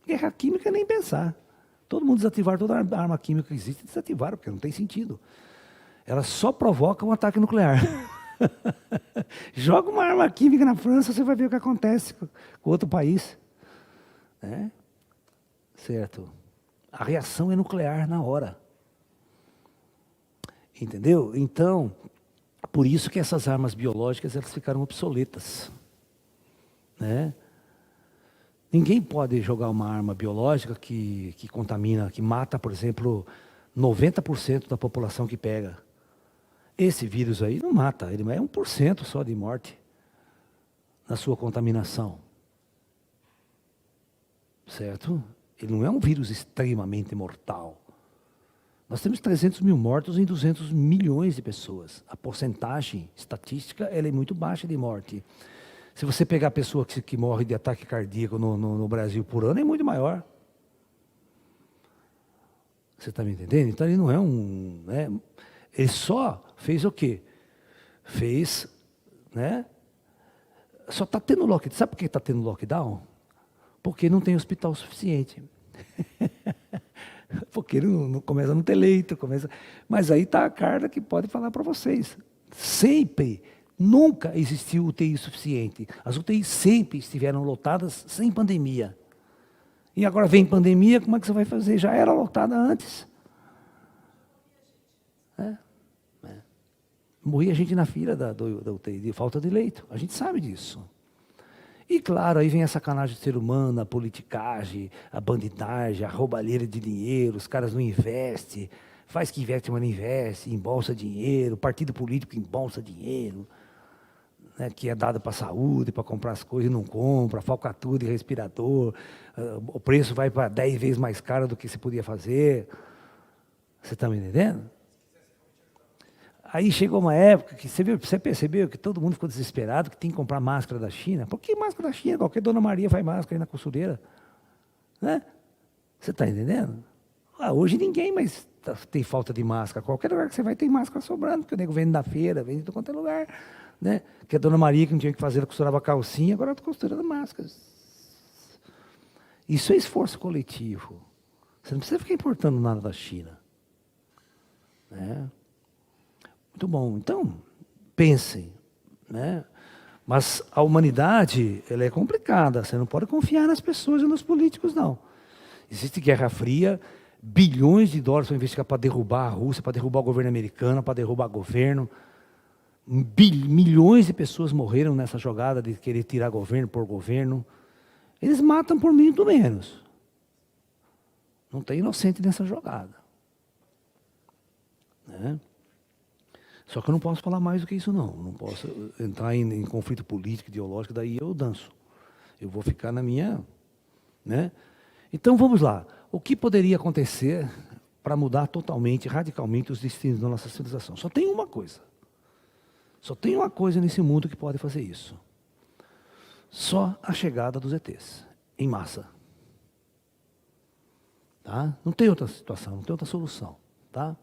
Guerra química, nem pensar. Todo mundo desativar toda a arma química que existe, desativaram, porque não tem sentido. Ela só provoca um ataque nuclear. Joga uma arma química na França, você vai ver o que acontece com outro país. Certo? A reação é nuclear na hora. Entendeu? Então, por isso que essas armas biológicas elas ficaram obsoletas. Ninguém pode jogar uma arma biológica que contamina, que mata, por exemplo, 90% da população que pega. Esse vírus aí não mata, ele é 1% só de morte na sua contaminação. Certo? Ele não é um vírus extremamente mortal. Nós temos 300 mil mortos em 200 milhões de pessoas. A porcentagem estatística ela é muito baixa de morte. Se você pegar a pessoa que morre de ataque cardíaco no Brasil por ano, é muito maior. Você está me entendendo? Então ele não é um... ele só fez o quê? Só está tendo lockdown. Sabe por que está tendo lockdown? Porque não tem hospital suficiente. Porque não começa a não ter leito. Mas aí está a Carla que pode falar para vocês. Nunca existiu UTI suficiente. As UTIs sempre estiveram lotadas sem pandemia. E agora vem pandemia, como é que você vai fazer? Já era lotada antes. Morria gente na fila da UTI, de falta de leito. A gente sabe disso. E claro, aí vem a sacanagem do ser humano, a politicagem, a bandidagem, a roubalheira de dinheiro, os caras não investem, faz que investe, mas não investe, embolsa dinheiro, partido político embolsa dinheiro, que é dado para a saúde, para comprar as coisas e não compra, falcatrua de respirador, o preço vai para 10 vezes mais caro do que se podia fazer. Você está me entendendo? Aí chegou uma época que você percebeu que todo mundo ficou desesperado, que tem que comprar máscara da China. Por que máscara da China? Qualquer Dona Maria faz máscara aí na costureira. Você está entendendo? Hoje ninguém mais tem falta de máscara. Qualquer lugar que você vai tem máscara sobrando, porque o nego vende na feira, vende de todo quanto é lugar. Que a Dona Maria, que não tinha o que fazer, ela costurava calcinha, agora está costurando máscaras. Isso é esforço coletivo. Você não precisa ficar importando nada da China. Né? Muito bom. Então, pensem. Né? Mas a humanidade, ela é complicada. Você não pode confiar nas pessoas e nos políticos, não. Existe Guerra Fria, bilhões de dólares para investigar para derrubar a Rússia, para derrubar o governo americano, para derrubar o governo. Milhões de pessoas morreram nessa jogada de querer tirar governo por governo. Eles matam por muito menos. Não tem inocente nessa jogada. Né? Só que eu não posso falar mais do que isso, não. Não posso entrar em conflito político, ideológico, daí eu danço. Eu vou ficar na minha... Né? Então vamos lá. O que poderia acontecer para mudar totalmente, radicalmente os destinos da nossa civilização? Só tem uma coisa. Só tem uma coisa nesse mundo que pode fazer isso. Só a chegada dos ETs, em massa. Tá? Não tem outra situação, não tem outra solução. Tá?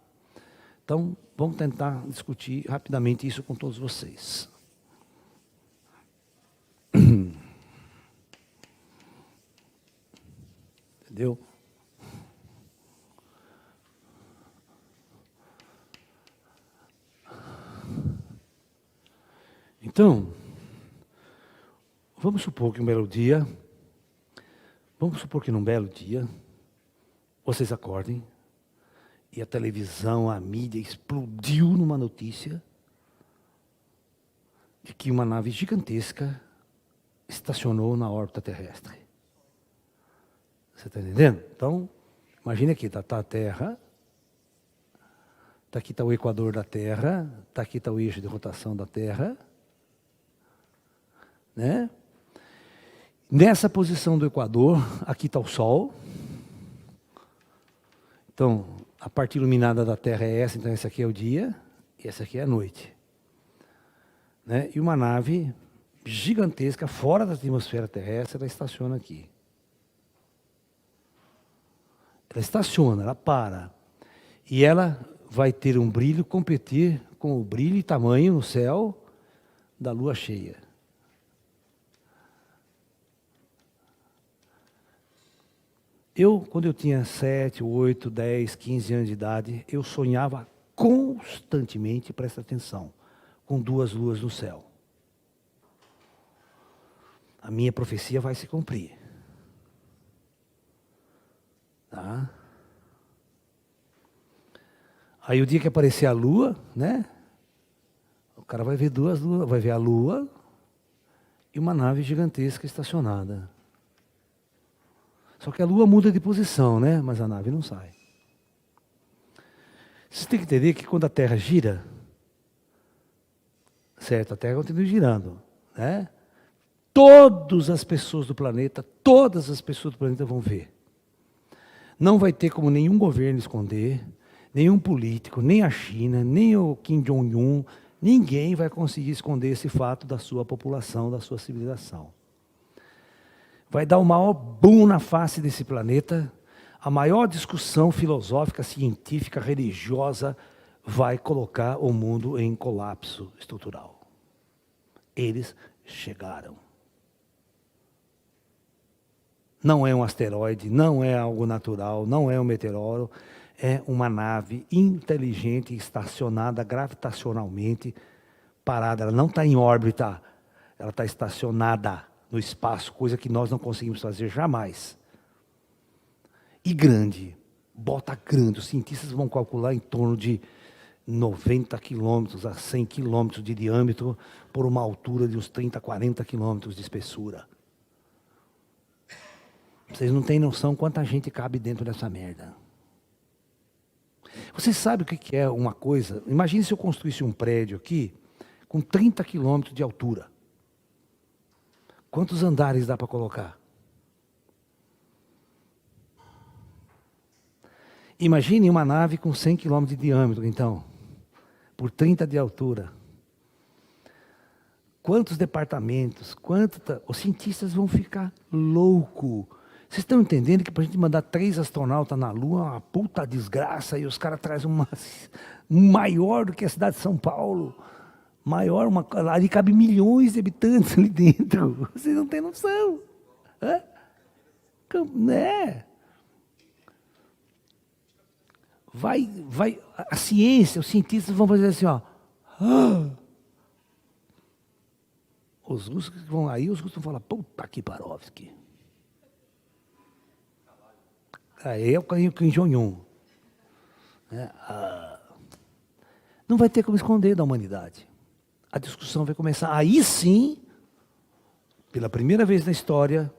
Então, vamos tentar discutir rapidamente isso com todos vocês. Entendeu? Então, vamos supor que num belo dia, vocês acordem e a televisão, a mídia explodiu numa notícia de que uma nave gigantesca estacionou na órbita terrestre. Você está entendendo? Então, imagine aqui, está a Terra, aqui está o equador da Terra, aqui está o eixo de rotação da Terra. Né? Nessa posição do equador, aqui está o Sol. Então, a parte iluminada da Terra é essa, então esse aqui é o dia, e essa aqui é a noite. Né? E uma nave gigantesca, fora da atmosfera terrestre, ela estaciona aqui. Ela estaciona, ela para. E ela vai ter um brilho, competir com o brilho e tamanho no céu da lua cheia. Quando eu tinha 7, 8, 10, 15 anos de idade, eu sonhava constantemente, presta atenção, com 2 luas no céu. A minha profecia vai se cumprir. Tá? Aí o dia que aparecer a lua, né? O cara vai ver 2 luas, vai ver a lua e uma nave gigantesca estacionada. Só que a lua muda de posição, né? Mas a nave não sai. Você tem que entender que quando a Terra gira, certo? A Terra continua girando, né? Todas as pessoas do planeta vão ver. Não vai ter como nenhum governo esconder, nenhum político, nem a China, nem o Kim Jong-un, ninguém vai conseguir esconder esse fato da sua população, da sua civilização. Vai dar o maior boom na face desse planeta, a maior discussão filosófica, científica, religiosa, vai colocar o mundo em colapso estrutural. Eles chegaram. Não é um asteroide, não é algo natural, não é um meteoro, é uma nave inteligente, estacionada gravitacionalmente, parada. Ela não está em órbita, ela está estacionada no espaço, coisa que nós não conseguimos fazer jamais. E grande, bota grande. Os cientistas vão calcular em torno de 90 quilômetros a 100 quilômetros de diâmetro por uma altura de uns 30, 40 quilômetros de espessura. Vocês não têm noção quanta gente cabe dentro dessa merda. Vocês sabem o que é uma coisa? Imagine se eu construísse um prédio aqui com 30 quilômetros de altura. Quantos andares dá para colocar? Imagine uma nave com 100 km de diâmetro, então, por 30 de altura. Quantos departamentos, os cientistas vão ficar loucos. Vocês estão entendendo que para a gente mandar 3 astronautas na Lua é uma puta desgraça e os caras trazem maior do que a cidade de São Paulo. Maior, ali cabe milhões de habitantes ali dentro. Vocês não têm noção. Né? a ciência, os cientistas vão fazer assim, ó. Ah! Os russos vão aí, os russos vão falar, puta que Parovski. Aí é o Kim Jong-un. Não vai ter como esconder da humanidade. A discussão vai começar. Aí sim, pela primeira vez na história,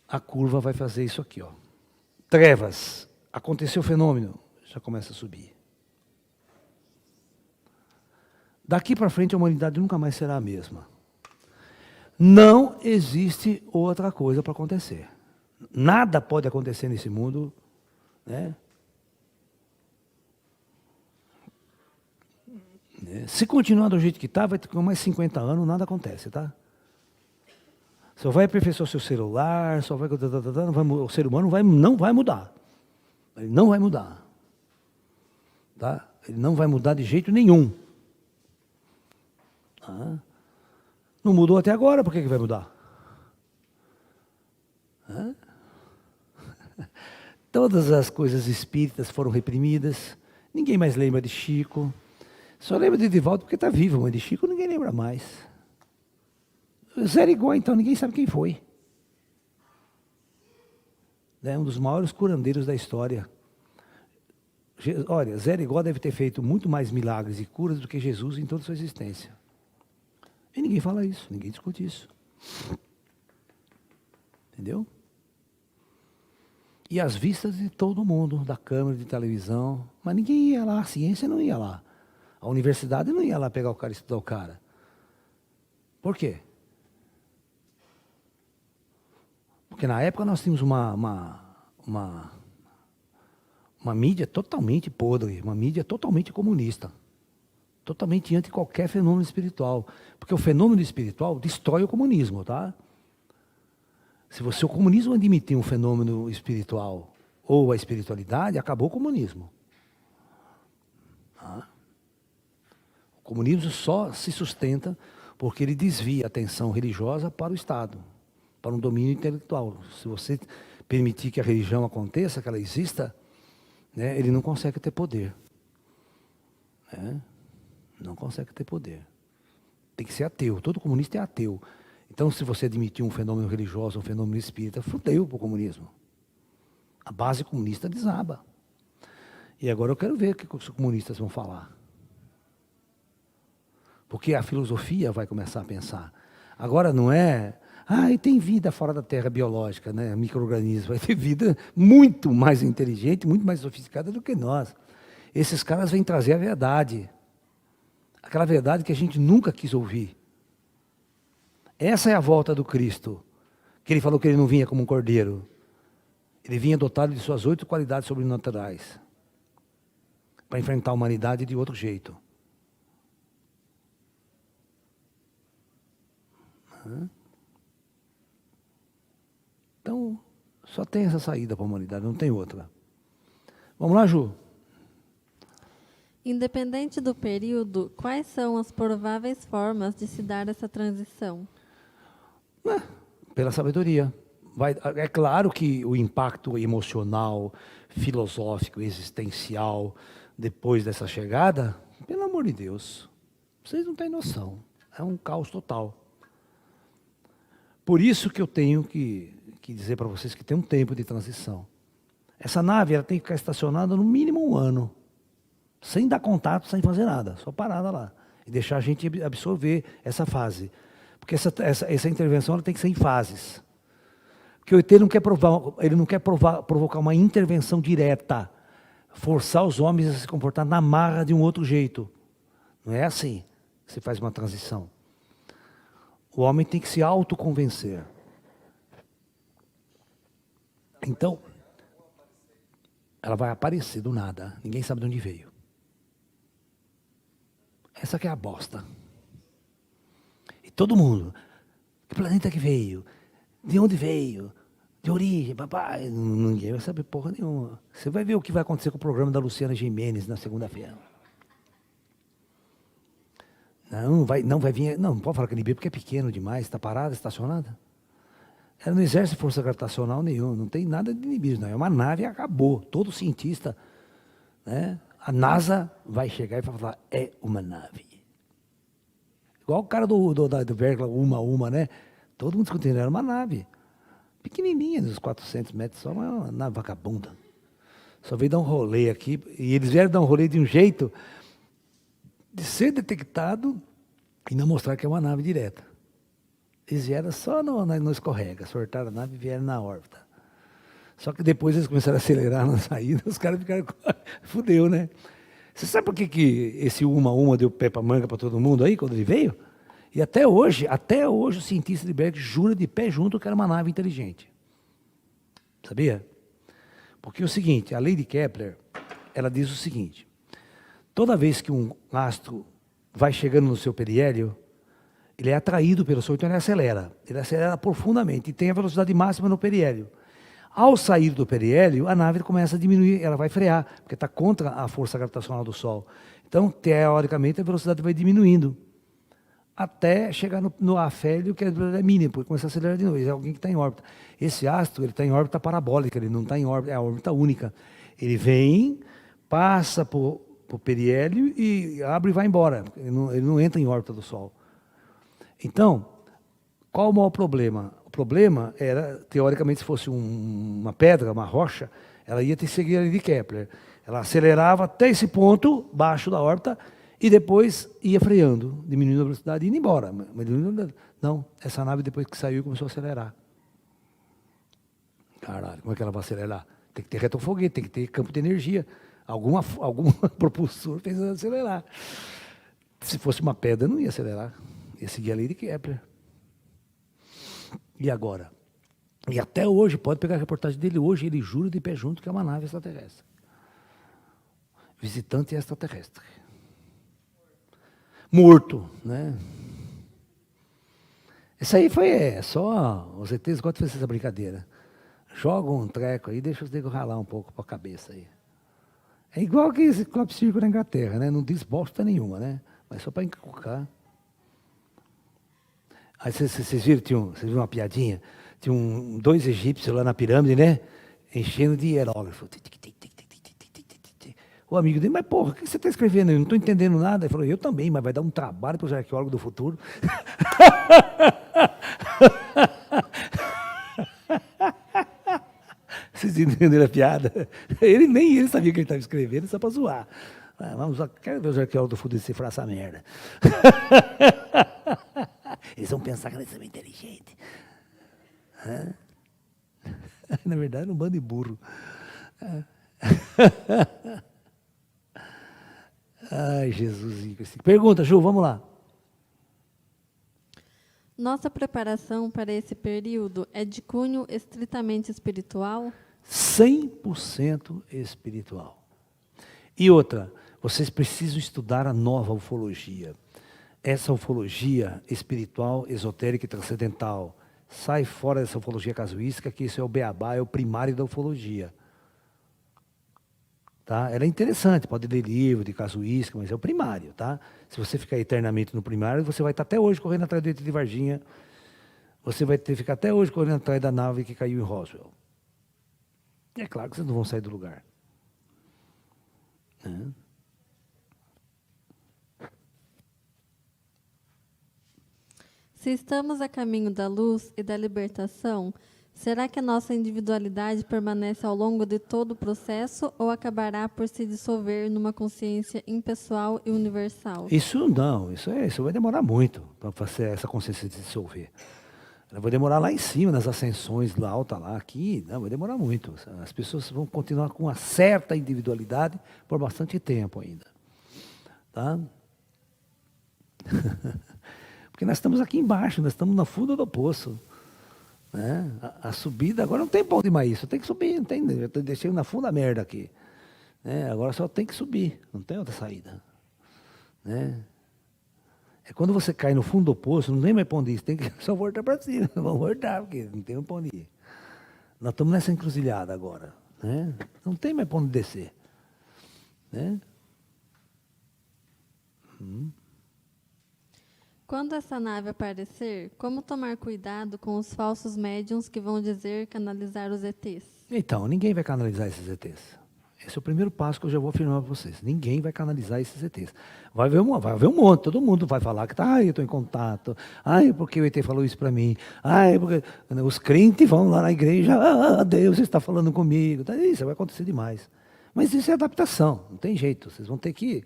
a curva vai fazer isso aqui, ó. Trevas. Aconteceu o fenômeno, já começa a subir. Daqui para frente a humanidade nunca mais será a mesma. Não existe outra coisa para acontecer. Nada pode acontecer nesse mundo, né? Se continuar do jeito que está, vai ter mais 50 anos, nada acontece, tá? Só vai aperfeiçoar seu celular, só vai, o ser humano não vai mudar. Ele não vai mudar. Tá? Ele não vai mudar de jeito nenhum. Tá? Não mudou até agora, por que vai mudar? Todas as coisas espíritas foram reprimidas. Ninguém mais lembra de Chico. Só lembra de Divaldo porque está vivo, mas de Chico ninguém lembra mais. Zé Arigó, então, ninguém sabe quem foi. É um dos maiores curandeiros da história. Olha, Zé Arigó deve ter feito muito mais milagres e curas do que Jesus em toda a sua existência. E ninguém fala isso, ninguém discute isso. Entendeu? E às vistas de todo mundo, da câmera de televisão, mas ninguém ia lá, a ciência não ia lá. A universidade não ia lá pegar o cara e estudar o cara. Por quê? Porque na época nós tínhamos uma mídia totalmente podre, uma mídia totalmente comunista. Totalmente anti qualquer fenômeno espiritual. Porque o fenômeno espiritual destrói o comunismo, tá? Se o comunismo admitir um fenômeno espiritual ou a espiritualidade, acabou o comunismo. Tá? O comunismo só se sustenta porque ele desvia a atenção religiosa para o Estado, para um domínio intelectual. Se você permitir que a religião aconteça, que ela exista, né, ele não consegue ter poder. Né? Não consegue ter poder. Tem que ser ateu. Todo comunista é ateu. Então, se você admitir um fenômeno religioso, um fenômeno espírita, fudeu para o comunismo. A base comunista desaba. E agora eu quero ver o que os comunistas vão falar. Porque a filosofia vai começar a pensar. Agora não é... e tem vida fora da Terra biológica, né? Micro-organismos. Vai ter vida muito mais inteligente, muito mais sofisticada do que nós. Esses caras vêm trazer a verdade. Aquela verdade que a gente nunca quis ouvir. Essa é a volta do Cristo. Que ele falou que ele não vinha como um cordeiro. Ele vinha dotado de suas 8 qualidades sobrenaturais. Para enfrentar a humanidade de outro jeito. Então, só tem essa saída para a humanidade, não tem outra. Vamos lá, Ju? Independente do período, quais são as prováveis formas de se dar essa transição? Pela sabedoria. É claro que o impacto emocional, filosófico, existencial, depois dessa chegada, pelo amor de Deus, vocês não têm noção. É um caos total. Por isso que eu tenho que dizer para vocês que tem um tempo de transição. Essa nave ela tem que ficar estacionada no mínimo 1 ano. Sem dar contato, sem fazer nada. Só parada lá. E deixar a gente absorver essa fase. Porque essa intervenção ela tem que ser em fases. Porque o ET não quer provocar uma intervenção direta. Forçar os homens a se comportar na marra de um outro jeito. Não é assim que se faz uma transição. O homem tem que se autoconvencer. Então, ela vai aparecer do nada. Ninguém sabe de onde veio. Essa que é a bosta. E todo mundo. Que planeta que veio? De onde veio? De origem, papai. Ninguém vai saber porra nenhuma. Você vai ver o que vai acontecer com o programa da Luciana Gimenez na segunda-feira. Não vai vir. Não pode falar que NB porque é pequeno demais, está parada, estacionada. Ela não exerce força gravitacional nenhuma, não tem nada de inibir, não. É uma nave e acabou. Todo cientista né? A NASA vai chegar e vai falar, é uma nave. Igual o cara do Vergla, né? Todo mundo discutindo, era uma nave. Pequenininha, uns 400 metros, só uma nave vagabunda. Só veio dar um rolê aqui, e eles vieram dar um rolê de um jeito de ser detectado e não mostrar que é uma nave direta. Eles vieram só no escorrega, sortaram a nave e vieram na órbita. Só que depois eles começaram a acelerar na saída, os caras ficaram... Fudeu, né? Você sabe por que esse uma deu pé para manga para todo mundo aí, quando ele veio? E até hoje o cientista de Berkeley jura de pé junto que era uma nave inteligente. Sabia? Porque é o seguinte, a lei de Kepler, ela diz o seguinte, toda vez que um astro vai chegando no seu periélio, ele é atraído pelo Sol, então ele acelera profundamente e tem a velocidade máxima no periélio. Ao sair do periélio, a nave começa a diminuir, ela vai frear, porque está contra a força gravitacional do Sol. Então, teoricamente, a velocidade vai diminuindo, até chegar no afélio, que é mínimo, porque começa a acelerar de novo. É alguém que está em órbita. Esse astro, ele está em órbita parabólica, ele não está em órbita, é a órbita única. Ele vem, passa por periélio e abre e vai embora. Ele não entra em órbita do Sol. Então, qual o maior problema? O problema era, teoricamente, se fosse uma pedra, uma rocha, ela ia ter que seguir a lei de Kepler. Ela acelerava até esse ponto, baixo da órbita, e depois ia freando, diminuindo a velocidade e indo embora. Não, essa nave depois que saiu começou a acelerar. Caralho, como é que ela vai acelerar? Tem que ter retrofoguete, tem que ter campo de energia. Algum propulsor fez ela acelerar. Se fosse uma pedra, não ia acelerar. Ia seguir a lei de Kepler. E agora? E até hoje, pode pegar a reportagem dele, hoje ele jura de pé junto que é uma nave extraterrestre. Visitante extraterrestre. Morto, né? Isso aí foi só... Os ETs gostam de fazer essa brincadeira. Jogam um treco aí, deixa os negros ralar um pouco para a cabeça aí. É igual que esse Club Circle na Inglaterra, né? Não diz bosta nenhuma, né? Mas só para encucar. Aí vocês viram, vocês viram uma piadinha? Tinha dois egípcios lá na pirâmide, né? Enchendo de hierógrafo. O amigo dele, mas porra, o que você está escrevendo? Eu não estou entendendo nada. Ele falou, eu também, mas vai dar um trabalho para os arqueólogos do futuro. Vocês entenderam a piada? Nem ele sabia o que ele estava escrevendo, só para zoar. Quero ver os arqueólogos do futuro decifrar essa merda. Eles vão pensar que eles são inteligentes. Na verdade, é um bando de burro. Ai, Jesus. Pergunta, Ju, vamos lá. Nossa preparação para esse período é de cunho estritamente espiritual? 100% espiritual. E outra, vocês precisam estudar a nova ufologia. Essa ufologia espiritual, esotérica e transcendental. Sai fora dessa ufologia casuística, que isso é o beabá, é o primário da ufologia. Tá? Ela é interessante, pode ler livro de casuística, mas é o primário. Tá? Se você ficar eternamente no primário, você vai estar até hoje correndo atrás do ET de Varginha. Você vai ter que ficar até hoje correndo atrás da nave que caiu em Roswell. E é claro que vocês não vão sair do lugar. Se estamos a caminho da luz e da libertação, será que a nossa individualidade permanece ao longo de todo o processo ou acabará por se dissolver numa consciência impessoal e universal? Isso não, isso vai demorar muito para fazer essa consciência se dissolver. Ela vai demorar lá em cima, nas ascensões lá alta lá, aqui, não, vai demorar muito. As pessoas vão continuar com uma certa individualidade por bastante tempo ainda. Tá? Porque nós estamos aqui embaixo, nós estamos na fundo do poço. Né? A subida, agora não tem pra onde mais isso, tem que subir, não tem, eu estou deixando na fundo da merda aqui. Né? Agora só tem que subir, não tem outra saída. Né? É quando você cai no fundo do poço, não tem mais pra onde ir, tem que só voltar para cima, vamos voltar, porque não tem pra onde ir. Nós estamos nessa encruzilhada agora. Né? Não tem mais pra onde descer. Né? Quando essa nave aparecer, como tomar cuidado com os falsos médiuns que vão dizer canalizar os ETs? Então, ninguém vai canalizar esses ETs. Esse é o primeiro passo que eu já vou afirmar para vocês. Ninguém vai canalizar esses ETs. Vai haver um monte, todo mundo vai falar que tá, eu estou em contato. Ai, porque o ET falou isso para mim. Ai, porque os crentes vão lá na igreja, Deus está falando comigo. Isso vai acontecer demais. Mas isso é adaptação, não tem jeito. Vocês vão ter que,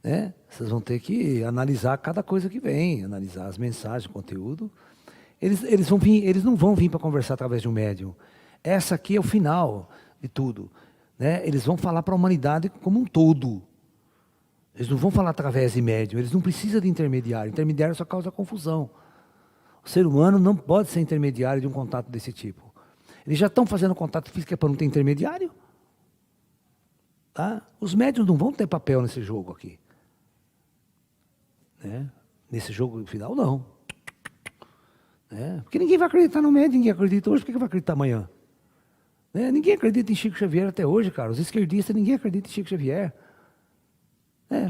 né? Vocês vão ter que analisar cada coisa que vem, analisar as mensagens, o conteúdo. Eles não vão vir para conversar através de um médium. Essa aqui é o final de tudo. Né? Eles vão falar para a humanidade como um todo. Eles não vão falar através de médium, eles não precisam de intermediário. Intermediário só causa confusão. O ser humano não pode ser intermediário de um contato desse tipo. Eles já estão fazendo contato físico para não ter intermediário. Tá? Os médiums não vão ter papel nesse jogo aqui. Né? Nesse jogo final, não. Né? Porque ninguém vai acreditar no médium, ninguém acredita hoje, por que vai acreditar amanhã? Né? Ninguém acredita em Chico Xavier até hoje, cara. Os esquerdistas, ninguém acredita em Chico Xavier.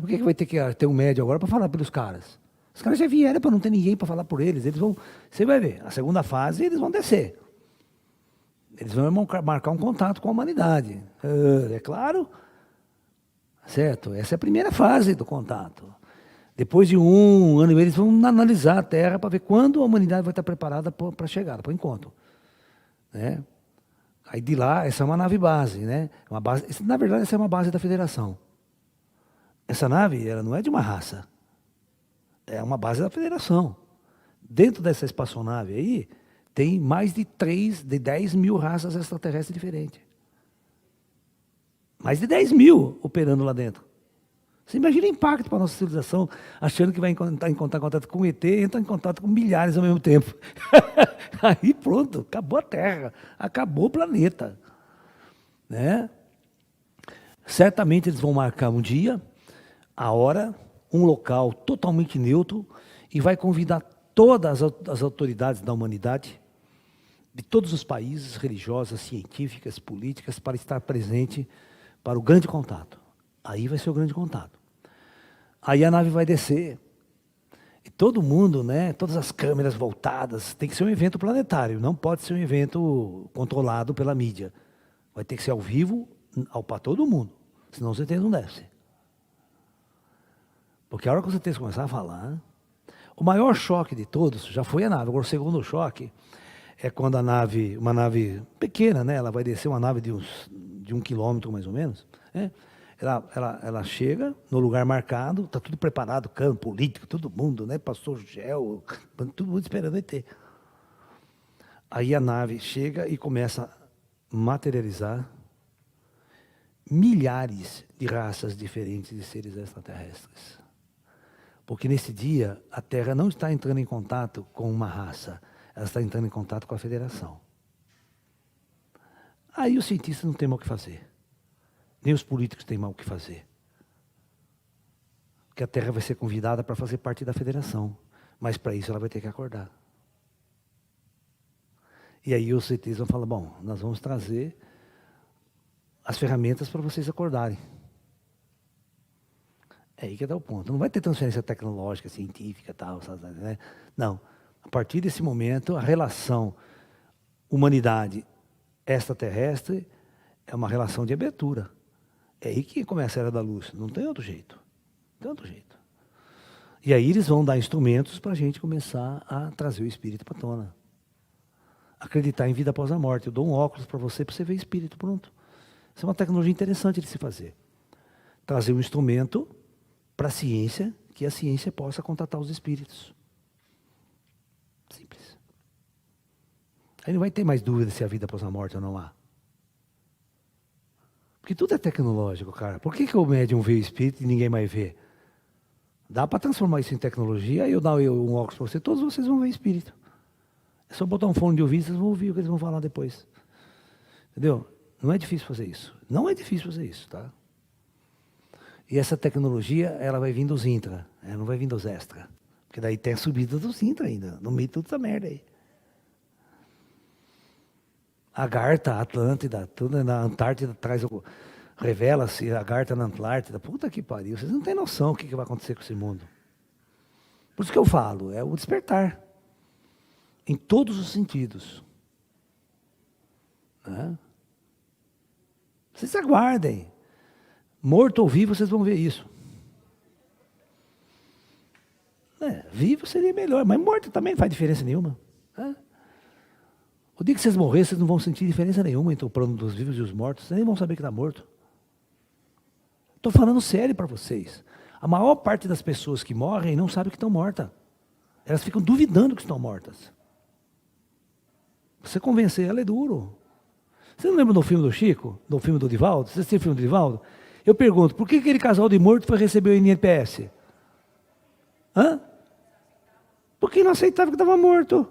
Por que vai ter que ter um médium agora para falar pelos caras? Os caras já vieram para não ter ninguém para falar por eles. Eles vão, você vai ver, a segunda fase eles vão descer. Eles vão marcar um contato com a humanidade. É claro. Certo? Essa é a primeira fase do contato. Depois de um ano, eles vão analisar a Terra para ver quando a humanidade vai estar preparada para a chegada, para o encontro. Né? Aí de lá, essa é uma nave base, né? Uma base, na verdade, essa é uma base da Federação. Essa nave, ela não é de uma raça. É uma base da Federação. Dentro dessa espaçonave aí, tem mais de 10 mil raças extraterrestres diferentes. Mais de 10 mil operando lá dentro. Você imagina o impacto para a nossa civilização, achando que vai entrar em contato com o ET, entra em contato com milhares ao mesmo tempo. Aí pronto, acabou a Terra, acabou o planeta. Né? Certamente eles vão marcar um dia, a hora, um local totalmente neutro e vai convidar todas as autoridades da humanidade, de todos os países, religiosas, científicas, políticas, para estar presente para o grande contato. Aí vai ser o grande contato. Aí a nave vai descer. E todo mundo, né, todas as câmeras voltadas, tem que ser um evento planetário, não pode ser um evento controlado pela mídia. Vai ter que ser ao vivo para todo mundo, senão os ETs não descem. Porque a hora que os ETs começar a falar, o maior choque de todos já foi a nave. Agora o segundo choque é quando a nave, uma nave pequena, né, ela vai descer uma nave de 1 quilômetro mais ou menos, né? Ela chega no lugar marcado, está tudo preparado, campo político, todo mundo, né? Pastor Gel, todo mundo esperando o ET. Aí a nave chega e começa a materializar milhares de raças diferentes de seres extraterrestres. Porque nesse dia, a Terra não está entrando em contato com uma raça, ela está entrando em contato com a Federação. Aí os cientistas não têm mais o que fazer. Nem os políticos têm mais o que fazer. Porque a Terra vai ser convidada para fazer parte da Federação. Mas para isso ela vai ter que acordar. E aí os CTs vão falar, bom, nós vamos trazer as ferramentas para vocês acordarem. É aí que dá o ponto. Não vai ter transferência tecnológica, científica, tal, né? Não. A partir desse momento, a relação humanidade extraterrestre é uma relação de abertura. É aí que começa a Era da Luz. Não tem outro jeito. Não tem outro jeito. E aí eles vão dar instrumentos para a gente começar a trazer o espírito para a tona. Acreditar em vida após a morte. Eu dou um óculos para você ver espírito, pronto. Isso é uma tecnologia interessante de se fazer. Trazer um instrumento para a ciência, que a ciência possa contatar os espíritos. Simples. Aí não vai ter mais dúvida se há vida após a morte ou não há. Porque tudo é tecnológico, cara. Por que o médium vê o espírito e ninguém mais vê? Dá para transformar isso em tecnologia, aí eu dar um óculos para você, todos vocês vão ver espírito. É só botar um fone de ouvido, vocês vão ouvir o que eles vão falar depois. Entendeu? Não é difícil fazer isso. Não é difícil fazer isso, tá? E essa tecnologia, ela vai vir dos intra, ela não vai vir dos extra. Porque daí tem a subida dos intra ainda, no meio de toda essa merda aí. A Agartha, a Atlântida, tudo na Antártida traz revela-se a Agartha na Atlântida. Puta que pariu, vocês não têm noção o que vai acontecer com esse mundo. Por isso que eu falo, é o despertar. Em todos os sentidos. Né? Vocês aguardem. Morto ou vivo, vocês vão ver isso. Vivo seria melhor, mas morto também não faz diferença nenhuma. O dia que vocês morrerem, vocês não vão sentir diferença nenhuma entre o plano dos vivos e os mortos. Vocês nem vão saber que está morto. Estou falando sério para vocês. A maior parte das pessoas que morrem não sabe que estão mortas. Elas ficam duvidando que estão mortas. Você convencer ela é duro. Você não lembra do filme do Chico? Do filme do Divaldo? Você assistiu o filme do Divaldo? Eu pergunto, por que aquele casal de morto foi receber o INPS? Porque não aceitava que estava morto.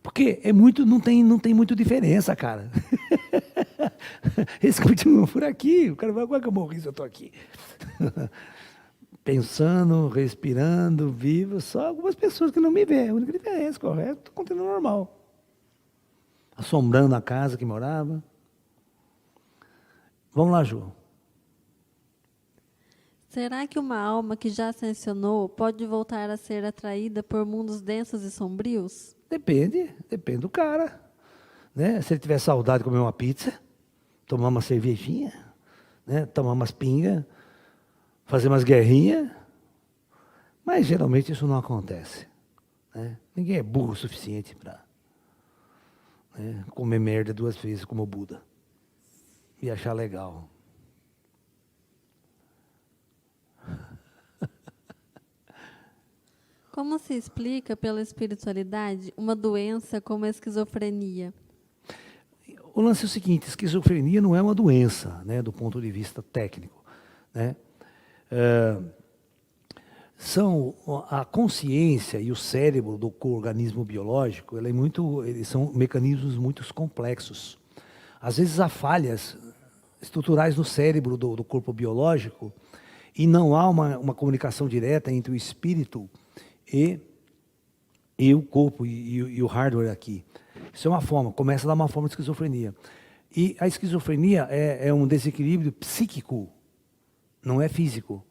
Porque não tem muita diferença, cara. Eles continuam por aqui. O cara vai, agora que eu morri se eu estou aqui. Pensando, respirando, vivo. Só algumas pessoas que não me veem. A única diferença, correto? Estou continuando normal. Assombrando a casa que morava. Vamos lá, Ju. Será que uma alma que já ascensionou pode voltar a ser atraída por mundos densos e sombrios? Depende do cara. Né? Se ele tiver saudade de comer uma pizza, tomar uma cervejinha, né? Tomar umas pingas, fazer umas guerrinhas. Mas geralmente isso não acontece. Né? Ninguém é burro o suficiente para comer merda 2 vezes como o Buda. E achar legal. Como se explica pela espiritualidade uma doença como a esquizofrenia? O lance é o seguinte, esquizofrenia não é uma doença, né, do ponto de vista técnico. Né? A consciência e o cérebro do organismo biológico, eles são mecanismos muito complexos. Às vezes há falhas estruturais no cérebro do corpo biológico e não há uma comunicação direta entre o espírito e o corpo e o hardware aqui. Isso é uma forma, começa a dar uma forma de esquizofrenia. E a esquizofrenia é um desequilíbrio psíquico, não é físico.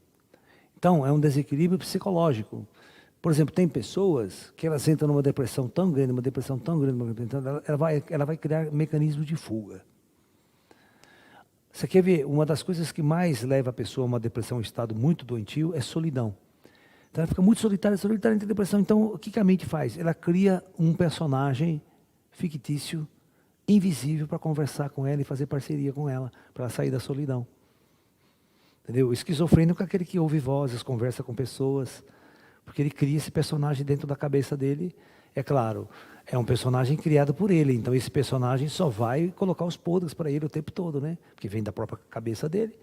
Então, é um desequilíbrio psicológico. Por exemplo, tem pessoas que elas entram numa depressão tão grande, ela vai criar mecanismos de fuga. Você quer ver? Uma das coisas que mais leva a pessoa a uma depressão, um estado muito doentio, é solidão. Então ela fica muito solitária, tem depressão. Então o que a mente faz? Ela cria um personagem fictício, invisível, para conversar com ela e fazer parceria com ela, para ela sair da solidão. Entendeu? O esquizofrênico é aquele que ouve vozes, conversa com pessoas, porque ele cria esse personagem dentro da cabeça dele. É claro, é um personagem criado por ele, então esse personagem só vai colocar os podres para ele o tempo todo, né? Porque vem da própria cabeça dele.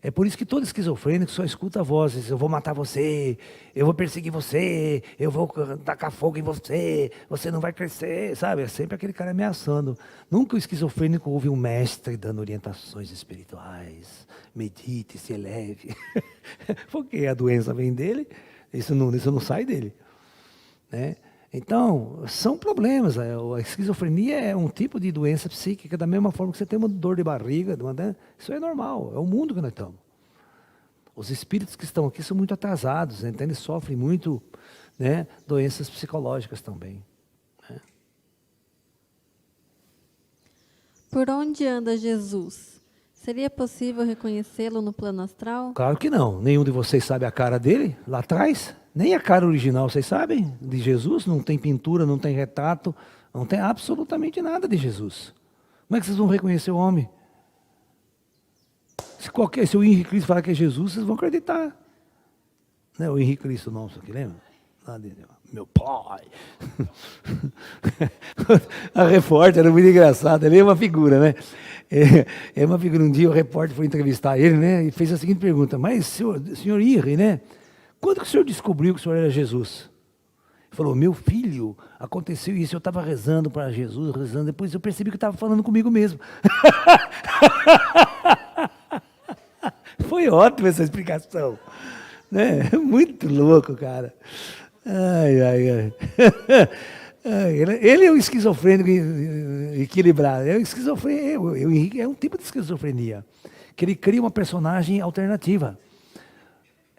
É por isso que todo esquizofrênico só escuta vozes: eu vou matar você, eu vou perseguir você, eu vou tacar fogo em você, você não vai crescer, sabe? É sempre aquele cara ameaçando. Nunca o esquizofrênico ouve um mestre dando orientações espirituais, medite, se eleve. Porque a doença vem dele, isso não sai dele. Né? Então, são problemas. A esquizofrenia é um tipo de doença psíquica, da mesma forma que você tem uma dor de barriga. Isso é normal, é o mundo que nós estamos. Os espíritos que estão aqui são muito atrasados, então eles sofrem muito, né, doenças psicológicas também. Né? Por onde anda Jesus? Seria possível reconhecê-lo no plano astral? Claro que não. Nenhum de vocês sabe a cara dele lá atrás. Nem a cara original, vocês sabem, de Jesus. Não tem pintura, não tem retrato, não tem absolutamente nada de Jesus. Como é que vocês vão reconhecer o homem? Se o Henrique Cristo falar que é Jesus, vocês vão acreditar. Não é o Henrique Cristo nosso aqui, lembra? Lá dentro, meu pai. A repórter era muito engraçada, ele é uma figura, né? É uma figura. Um dia o repórter foi entrevistar ele, né? E fez a seguinte pergunta: mas senhor Henrique, né? Quando que o senhor descobriu que o senhor era Jesus? Ele falou: meu filho, aconteceu isso, eu estava rezando para Jesus, depois eu percebi que estava falando comigo mesmo. Foi ótima essa explicação. Né? Muito louco, cara. Ai. Ele é um esquizofrênico equilibrado. O Henrique é um tipo de esquizofrenia, que ele cria uma personagem alternativa.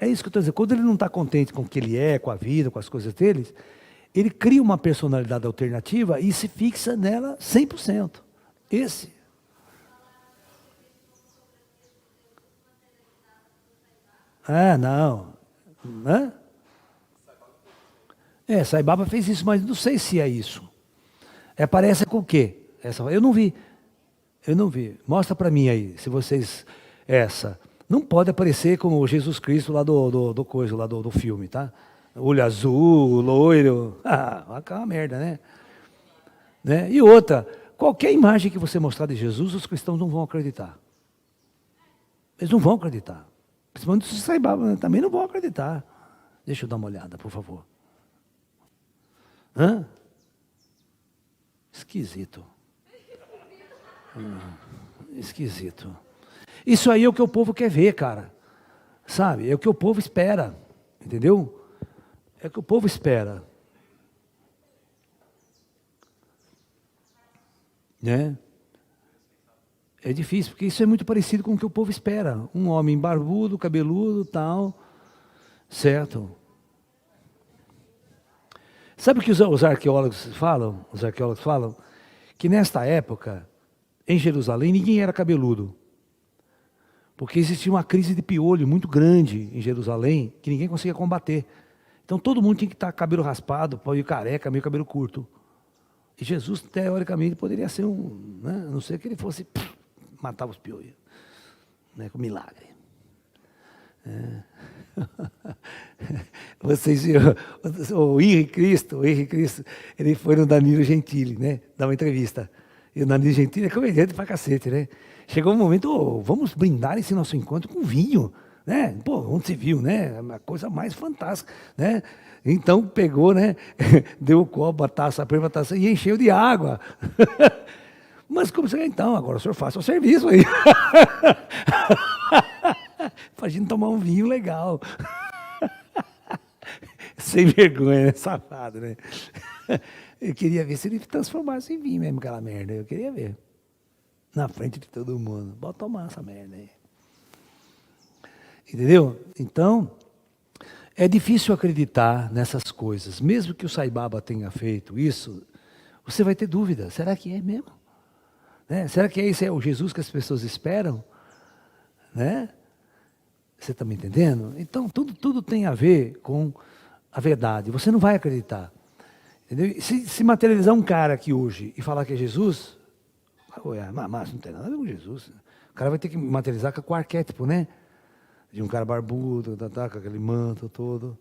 É isso que eu estou dizendo. Quando ele não está contente com o que ele é, com a vida, com as coisas dele, ele cria uma personalidade alternativa e se fixa nela 100%. Esse Ah, não. Hã? Sai Baba fez isso, mas não sei se é isso. Parece com o quê? Eu não vi. Eu não vi. Mostra para mim aí, se vocês... Essa. Não pode aparecer como o Jesus Cristo lá do coisa, lá do filme, tá? Olho azul, loiro. Ah, é uma merda, né? E outra, qualquer imagem que você mostrar de Jesus, os cristãos não vão acreditar. Eles não vão acreditar. Principalmente se Sai Baba, também não vão acreditar. Deixa eu dar uma olhada, por favor. Hã? Esquisito. Esquisito. Isso aí é o que o povo quer ver, cara. Sabe? É o que o povo espera. Entendeu? É o que o povo espera. Né? É difícil, porque isso é muito parecido com o que o povo espera. Um homem barbudo, cabeludo, tal. Certo? Sabe o que os arqueólogos falam? Os arqueólogos falam que nesta época, em Jerusalém, ninguém era cabeludo. Porque existia uma crise de piolho muito grande em Jerusalém, que ninguém conseguia combater. Então todo mundo tinha que estar cabelo raspado, meio careca, meio cabelo curto. E Jesus, teoricamente, poderia ser né, a não ser que ele fosse, matava os piolhos, né, com milagre. Vocês viram, o Henri Cristo, ele foi no Danilo Gentili, né, dar uma entrevista. E o Danilo Gentili é comediante pra cacete, né? Chegou um momento, vamos brindar esse nosso encontro com vinho, né? Pô, onde se viu, né? A coisa mais fantástica, né? Então pegou, né? Deu o copo, a taça e encheu de água. Mas como você então? Agora o senhor faça o serviço aí. Pra gente tomar um vinho legal. Sem vergonha, né? Safado, né? Eu queria ver se ele transformasse em vinho mesmo, aquela merda. Eu queria ver. Na frente de todo mundo. Bota tomar essa merda aí. Entendeu? Então, é difícil acreditar nessas coisas. Mesmo que o Sai Baba tenha feito isso, você vai ter dúvida. Será que é mesmo? Né? Será que esse é o Jesus que as pessoas esperam? Né? Você está me entendendo? Então, tudo tem a ver com a verdade. Você não vai acreditar. Entendeu? Se materializar um cara aqui hoje e falar que é Jesus, mas não tem nada a ver com Jesus. O cara vai ter que materializar com o arquétipo, né? De um cara barbudo, com aquele manto todo.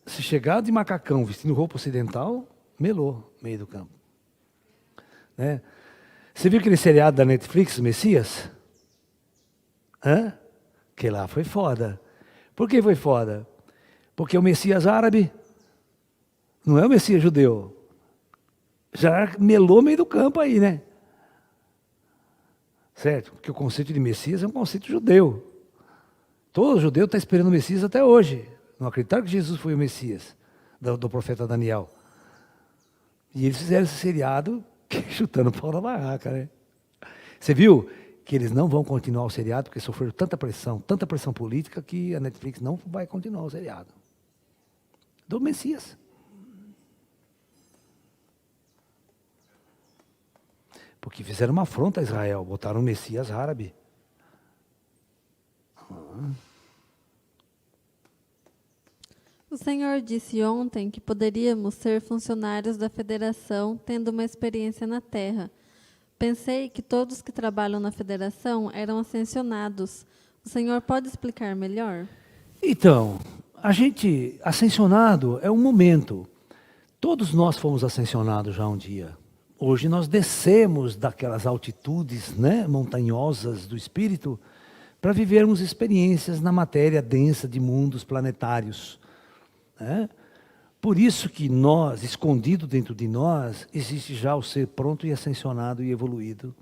Se chegar de macacão vestindo roupa ocidental, melou no meio do campo. Né? Você viu aquele seriado da Netflix, Messias? Que lá foi foda. Por que foi foda? Porque o Messias árabe não é o Messias judeu. Já melou no meio do campo aí, né? Certo? Porque o conceito de Messias é um conceito judeu. Todo judeu está esperando o Messias até hoje. Não acreditaram que Jesus foi o Messias, do profeta Daniel. E eles fizeram esse seriado chutando pau na barraca, né? Você viu que eles não vão continuar o seriado porque sofreram tanta pressão política, que a Netflix não vai continuar o seriado. Do Messias. Porque fizeram uma afronta a Israel, botaram o Messias árabe. O senhor disse ontem que poderíamos ser funcionários da federação tendo uma experiência na Terra. Pensei que todos que trabalham na federação eram ascensionados. O senhor pode explicar melhor? Então, ascensionado é um momento. Todos nós fomos ascensionados já um dia. Hoje nós descemos daquelas altitudes, né, montanhosas do espírito para vivermos experiências na matéria densa de mundos planetários. Né? Por isso que nós, escondido dentro de nós, existe já o ser pronto e ascensionado e evoluído.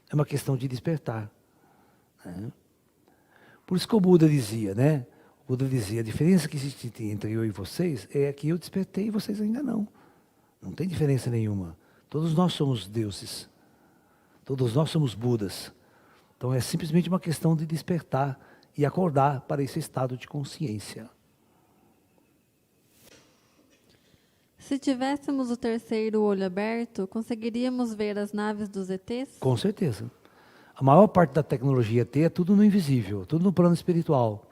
É uma questão de despertar. Né? Por isso que o Buda dizia, né? O Buda dizia, a diferença que existe entre eu e vocês é que eu despertei e vocês ainda não. Não tem diferença nenhuma. Todos nós somos deuses. Todos nós somos Budas. Então é simplesmente uma questão de despertar e acordar para esse estado de consciência. Se tivéssemos o terceiro olho aberto, conseguiríamos ver as naves dos ETs? Com certeza. A maior parte da tecnologia ET é tudo no invisível, tudo no plano espiritual.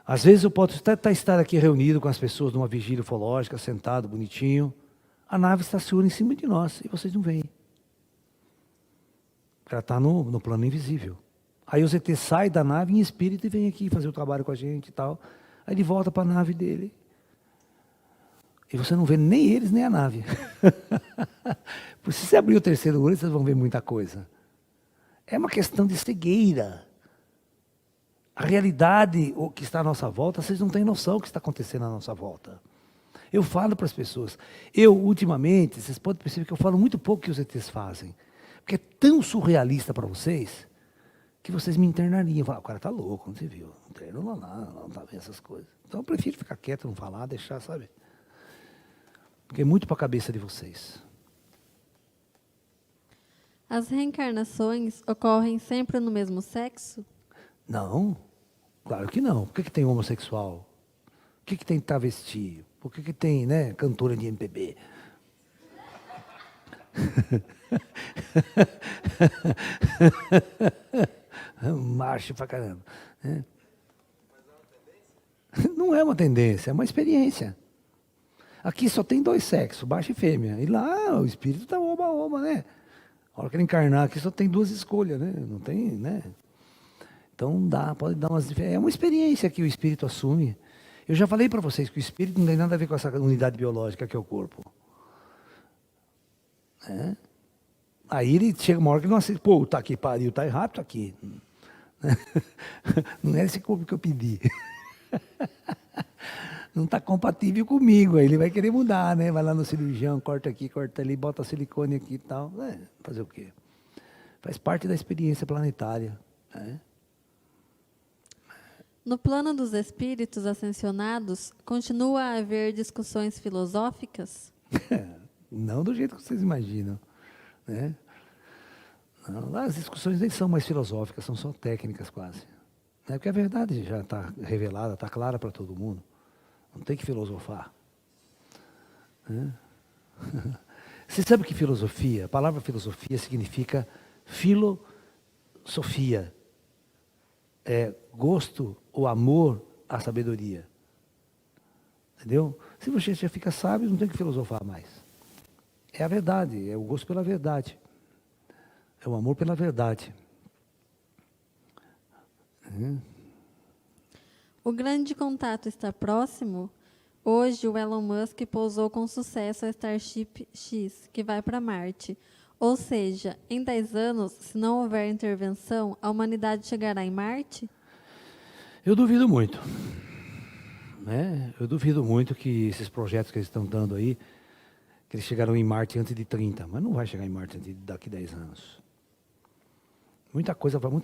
Às vezes eu posso até estar aqui reunido com as pessoas numa vigília ufológica, sentado, bonitinho. A nave estaciona em cima de nós e vocês não veem. Ela está no plano invisível. Aí o ZT sai da nave em espírito e vem aqui fazer o trabalho com a gente e tal. Aí ele volta para a nave dele. E você não vê nem eles, nem a nave. Se você abrir o terceiro olho, vocês vão ver muita coisa. É uma questão de cegueira. A realidade o que está à nossa volta, vocês não têm noção do que está acontecendo à nossa volta. Eu falo para as pessoas. Ultimamente, vocês podem perceber que eu falo muito pouco que os ETs fazem. Porque é tão surrealista para vocês, que vocês me internariam. Falam, o cara está louco, não se viu. Não está vendo essas coisas. Então eu prefiro ficar quieto, não falar, deixar, sabe? Porque é muito para a cabeça de vocês. As reencarnações ocorrem sempre no mesmo sexo? Não, claro que não. Por que tem homossexual? Por que tem travesti? Por que tem, né, cantora de MPB? Macho pra caramba. Né? Não é uma tendência, é uma experiência. Aqui só tem 2 sexos, macho e fêmea. E lá o espírito tá oba-oba, né? A hora que ele encarnar aqui só tem 2 escolhas, né? Não tem, né? Então pode dar umas diferenças. É uma experiência que o espírito assume. Eu já falei para vocês que o espírito não tem nada a ver com essa unidade biológica que é o corpo. É? Aí ele chega uma hora que ele não aceita. Pô, tá aqui, pariu, tá errado, tá aqui. Não é esse corpo que eu pedi. Não está compatível comigo. Aí ele vai querer mudar, né? Vai lá no cirurgião, corta aqui, corta ali, bota silicone aqui e tal. Fazer o quê? Faz parte da experiência planetária. Né? No plano dos espíritos ascensionados, continua a haver discussões filosóficas? Não do jeito que vocês imaginam. Né? Não, as discussões nem são mais filosóficas, são só técnicas quase. Né? Porque a verdade já está revelada, está clara para todo mundo. Não tem que filosofar. Né? Você sabe que filosofia? A palavra filosofia significa filosofia. É gosto ou amor à sabedoria. Entendeu? Se você já fica sábio, não tem que filosofar mais. É a verdade, é o gosto pela verdade. É o amor pela verdade. O grande contato está próximo? Hoje, o Elon Musk pousou com sucesso a Starship X, que vai para Marte. Ou seja, em 10 anos, se não houver intervenção, a humanidade chegará em Marte? Eu duvido muito. Né? Eu duvido muito que esses projetos que eles estão dando aí, que eles chegarão em Marte antes de 30, mas não vai chegar em Marte daqui a 10 anos. Muita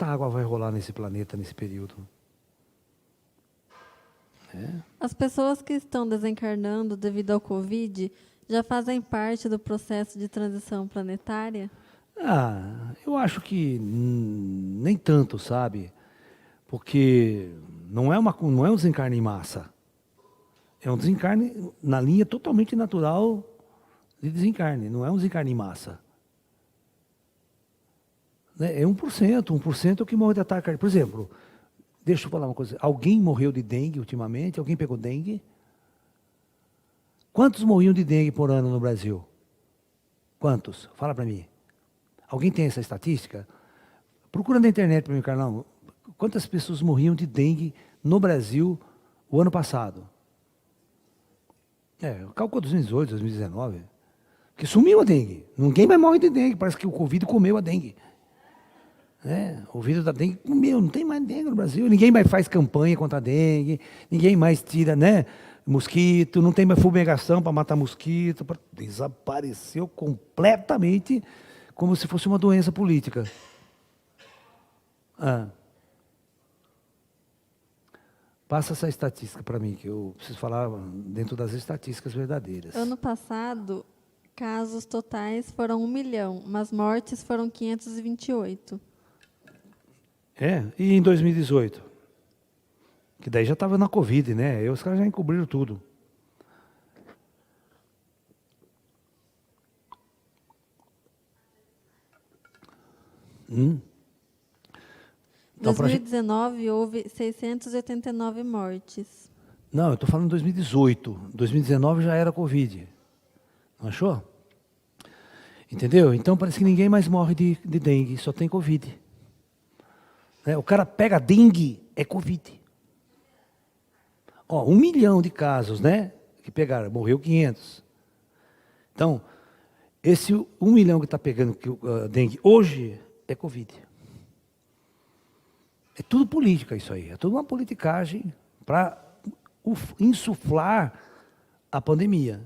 água vai rolar nesse planeta, nesse período. As pessoas que estão desencarnando devido ao Covid já fazem parte do processo de transição planetária? Eu acho que nem tanto, sabe? Porque não é um desencarne em massa. É um desencarne na linha totalmente natural de desencarne. Não é um desencarne em massa. É 1% é o que morre de ataque cardíaco. Por exemplo, deixa eu falar uma coisa. Alguém morreu de dengue ultimamente? Alguém pegou dengue? Quantos morriam de dengue por ano no Brasil? Quantos? Fala para mim. Alguém tem essa estatística? Procura na internet para mim, Carlão. Quantas pessoas morriam de dengue no Brasil o ano passado? Calcula 2018, 2019. Porque sumiu a dengue. Ninguém mais morre de dengue. Parece que o Covid comeu a dengue. O vírus da dengue comeu. Não tem mais dengue no Brasil. Ninguém mais faz campanha contra a dengue. Ninguém mais tira, mosquito. Não tem mais fumigação para matar mosquito. Desapareceu completamente, como se fosse uma doença política. Passa essa estatística para mim, que eu preciso falar dentro das estatísticas verdadeiras. Ano passado, casos totais foram 1 milhão, mas mortes foram 528. E em 2018? Que daí já estava na Covid, né? Aí os caras já encobriram tudo. pra gente... 2019 houve 689 mortes. Não, eu estou falando em 2018. 2019 já era Covid. Não achou? Entendeu? Então parece que ninguém mais morre de dengue, só tem Covid. O cara pega dengue, é Covid. Ó, 1 milhão de casos, né? Que pegaram, morreu 500. Então, esse 1 milhão que está pegando dengue hoje é Covid. É tudo política isso aí, é tudo uma politicagem para insuflar a pandemia,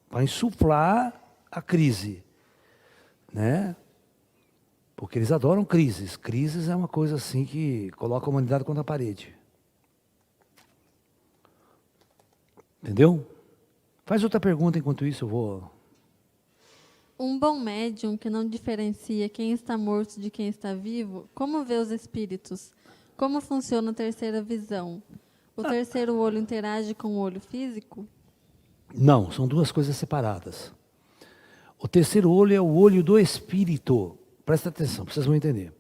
para insuflar a crise, né? Porque eles adoram crises. Crises é uma coisa assim que coloca a humanidade contra a parede. Entendeu? Faz outra pergunta enquanto isso eu vou... Um bom médium que não diferencia quem está morto de quem está vivo, como vê os espíritos? Como funciona a terceira visão? O terceiro olho interage com o olho físico? Não, são duas coisas separadas. O terceiro olho é o olho do espírito. Presta atenção, vocês vão entender.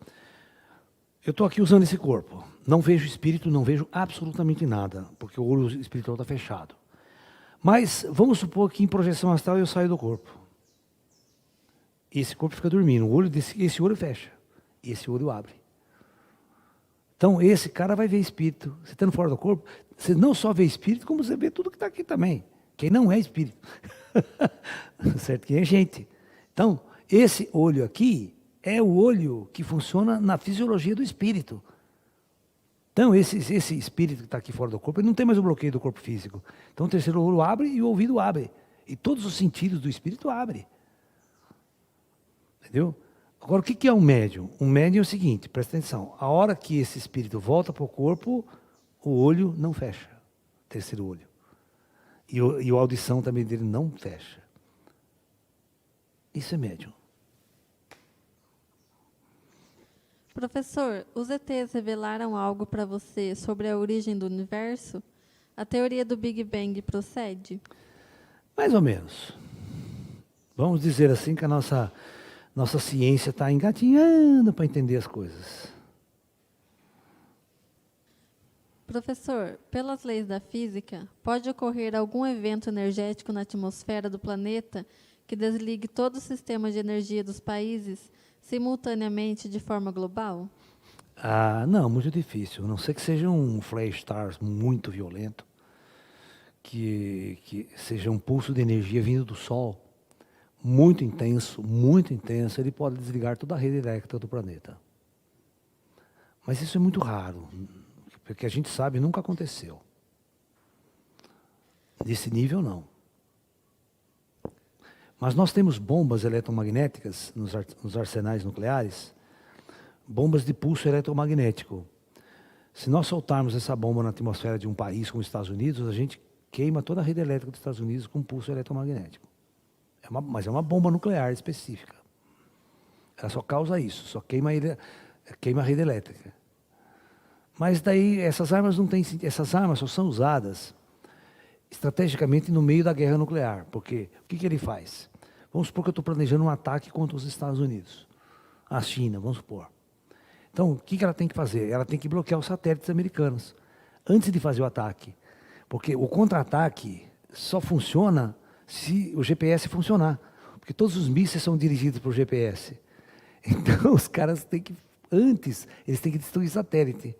Eu estou aqui usando esse corpo. Não vejo espírito, não vejo absolutamente nada, porque o olho espiritual está fechado. Mas vamos supor que em projeção astral eu saio do corpo. Esse corpo fica dormindo, esse olho fecha, esse olho abre. Então esse cara vai ver espírito. Você estando fora do corpo, você não só vê espírito, como você vê tudo que está aqui também. Quem não é espírito. Certo? Quem é gente. Então, esse olho aqui é o olho que funciona na fisiologia do espírito. Então, esse espírito que está aqui fora do corpo, ele não tem mais o bloqueio do corpo físico. Então, o terceiro olho abre e o ouvido abre. E todos os sentidos do espírito abrem. Entendeu? Agora, o que é um médium? Um médium é o seguinte, presta atenção. A hora que esse espírito volta para o corpo, o olho não fecha. Terceiro olho. E a audição também dele não fecha. Isso é médium. Professor, os ETs revelaram algo para você sobre a origem do universo? A teoria do Big Bang procede? Mais ou menos. Vamos dizer assim que a nossa ciência está engatinhando para entender as coisas. Professor, pelas leis da física, pode ocorrer algum evento energético na atmosfera do planeta que desligue todo o sistema de energia dos países simultaneamente de forma global? Não, muito difícil. A não ser que seja um flash stars muito violento, que seja um pulso de energia vindo do Sol, muito intenso, ele pode desligar toda a rede elétrica do planeta. Mas isso é muito raro, porque a gente sabe, nunca aconteceu. Desse nível, não. Mas nós temos bombas eletromagnéticas nos arsenais nucleares, bombas de pulso eletromagnético. Se nós soltarmos essa bomba na atmosfera de um país como os Estados Unidos, a gente queima toda a rede elétrica dos Estados Unidos com pulso eletromagnético. Mas é uma bomba nuclear específica. Ela só causa isso, só queima a rede elétrica. Mas daí essas armas só são usadas estrategicamente no meio da guerra nuclear. Porque o que ele faz? Vamos supor que eu estou planejando um ataque contra os Estados Unidos. A China, vamos supor. Então, o que ela tem que fazer? Ela tem que bloquear os satélites americanos antes de fazer o ataque. Porque o contra-ataque só funciona se o GPS funcionar. Porque todos os mísseis são dirigidos por GPS. Então, os caras têm que, antes, eles têm que destruir satélite.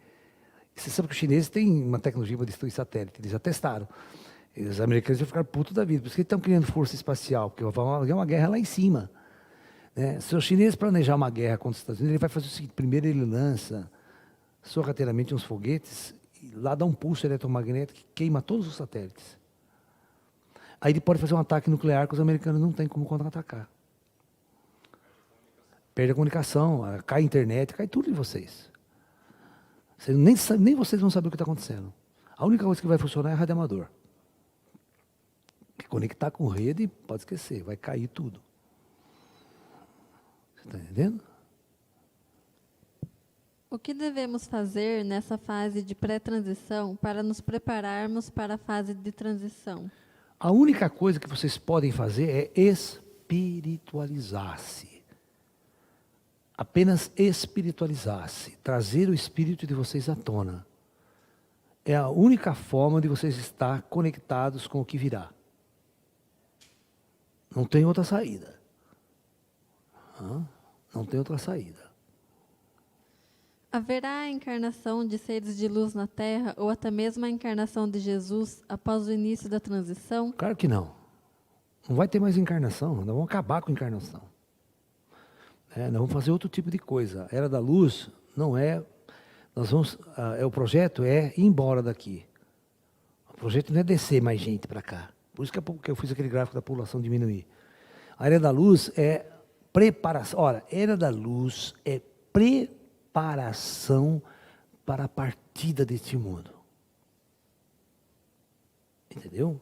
Você sabe que os chineses têm uma tecnologia para destruir satélite, eles já testaram. Os americanos vão ficar putos da vida, por isso que eles estão criando força espacial, porque vai haver uma guerra lá em cima. Né? Se o chinês planejar uma guerra contra os Estados Unidos, ele vai fazer o seguinte: primeiro ele lança sorrateiramente uns foguetes, e lá dá um pulso eletromagnético que queima todos os satélites. Aí ele pode fazer um ataque nuclear que os americanos não têm como contra-atacar. Perde a comunicação, cai a internet, cai tudo de vocês. Nem vocês vão saber o que está acontecendo. A única coisa que vai funcionar é radioamador. Conectar com rede, pode esquecer, vai cair tudo. Você está entendendo? O que devemos fazer nessa fase de pré-transição para nos prepararmos para a fase de transição? A única coisa que vocês podem fazer é espiritualizar-se. apenas espiritualizar-se, trazer o espírito de vocês à tona. É a única forma de vocês estar conectados com o que virá. Não tem outra saída. Não tem outra saída. Haverá a encarnação de seres de luz na Terra ou até mesmo a encarnação de Jesus após o início da transição? Claro que não. Não vai ter mais encarnação, nós vamos acabar com a encarnação. Nós vamos fazer outro tipo de coisa. A Era da Luz não é... o projeto é ir embora daqui. O projeto não é descer mais gente para cá. Por isso que eu fiz aquele gráfico da população diminuir. A Era da Luz é preparação. Ora, a Era da Luz é preparação para a partida deste mundo. Entendeu?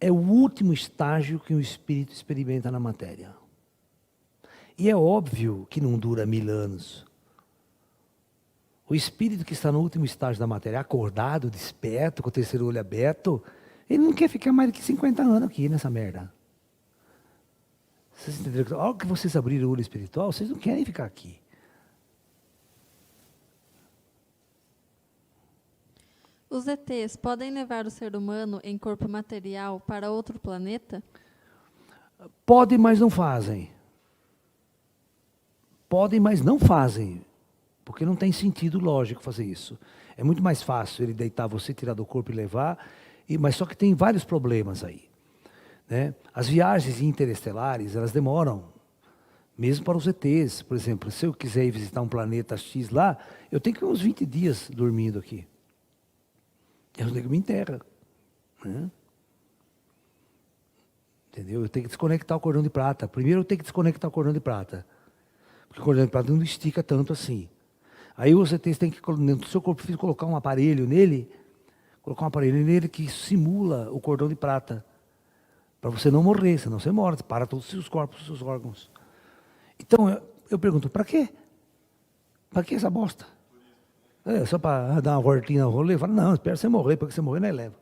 É o último estágio que o espírito experimenta na matéria. E é óbvio que não dura 1000 anos. O espírito que está no último estágio da matéria, acordado, desperto, com o terceiro olho aberto, ele não quer ficar mais do que 50 anos aqui nessa merda. Vocês entenderam? A hora que vocês abrirem o olho espiritual, vocês não querem ficar aqui. Os ETs podem levar o ser humano em corpo material para outro planeta? Podem, mas não fazem. Podem, mas não fazem. Porque não tem sentido lógico fazer isso. É muito mais fácil ele deitar você, tirar do corpo e levar, mas só que tem vários problemas aí. Né? As viagens interestelares, elas demoram. Mesmo para os ETs, por exemplo, se eu quiser ir visitar um planeta X lá, eu tenho que ir uns 20 dias dormindo aqui. Eu tenho que me enterrar. Né? Entendeu? Eu tenho que desconectar o cordão de prata. Primeiro eu tenho que desconectar o cordão de prata. Porque o cordão de prata não estica tanto assim. Aí você tem que, no seu corpo físico, colocar um aparelho nele, que simula o cordão de prata. Para você não morrer, senão você morre, você para todos os seus corpos, os seus órgãos. Então, eu pergunto, para quê? Para que essa bosta? Só para dar uma voltinha no rolê? Fala, não, espera você morrer, porque você morrer, não leva.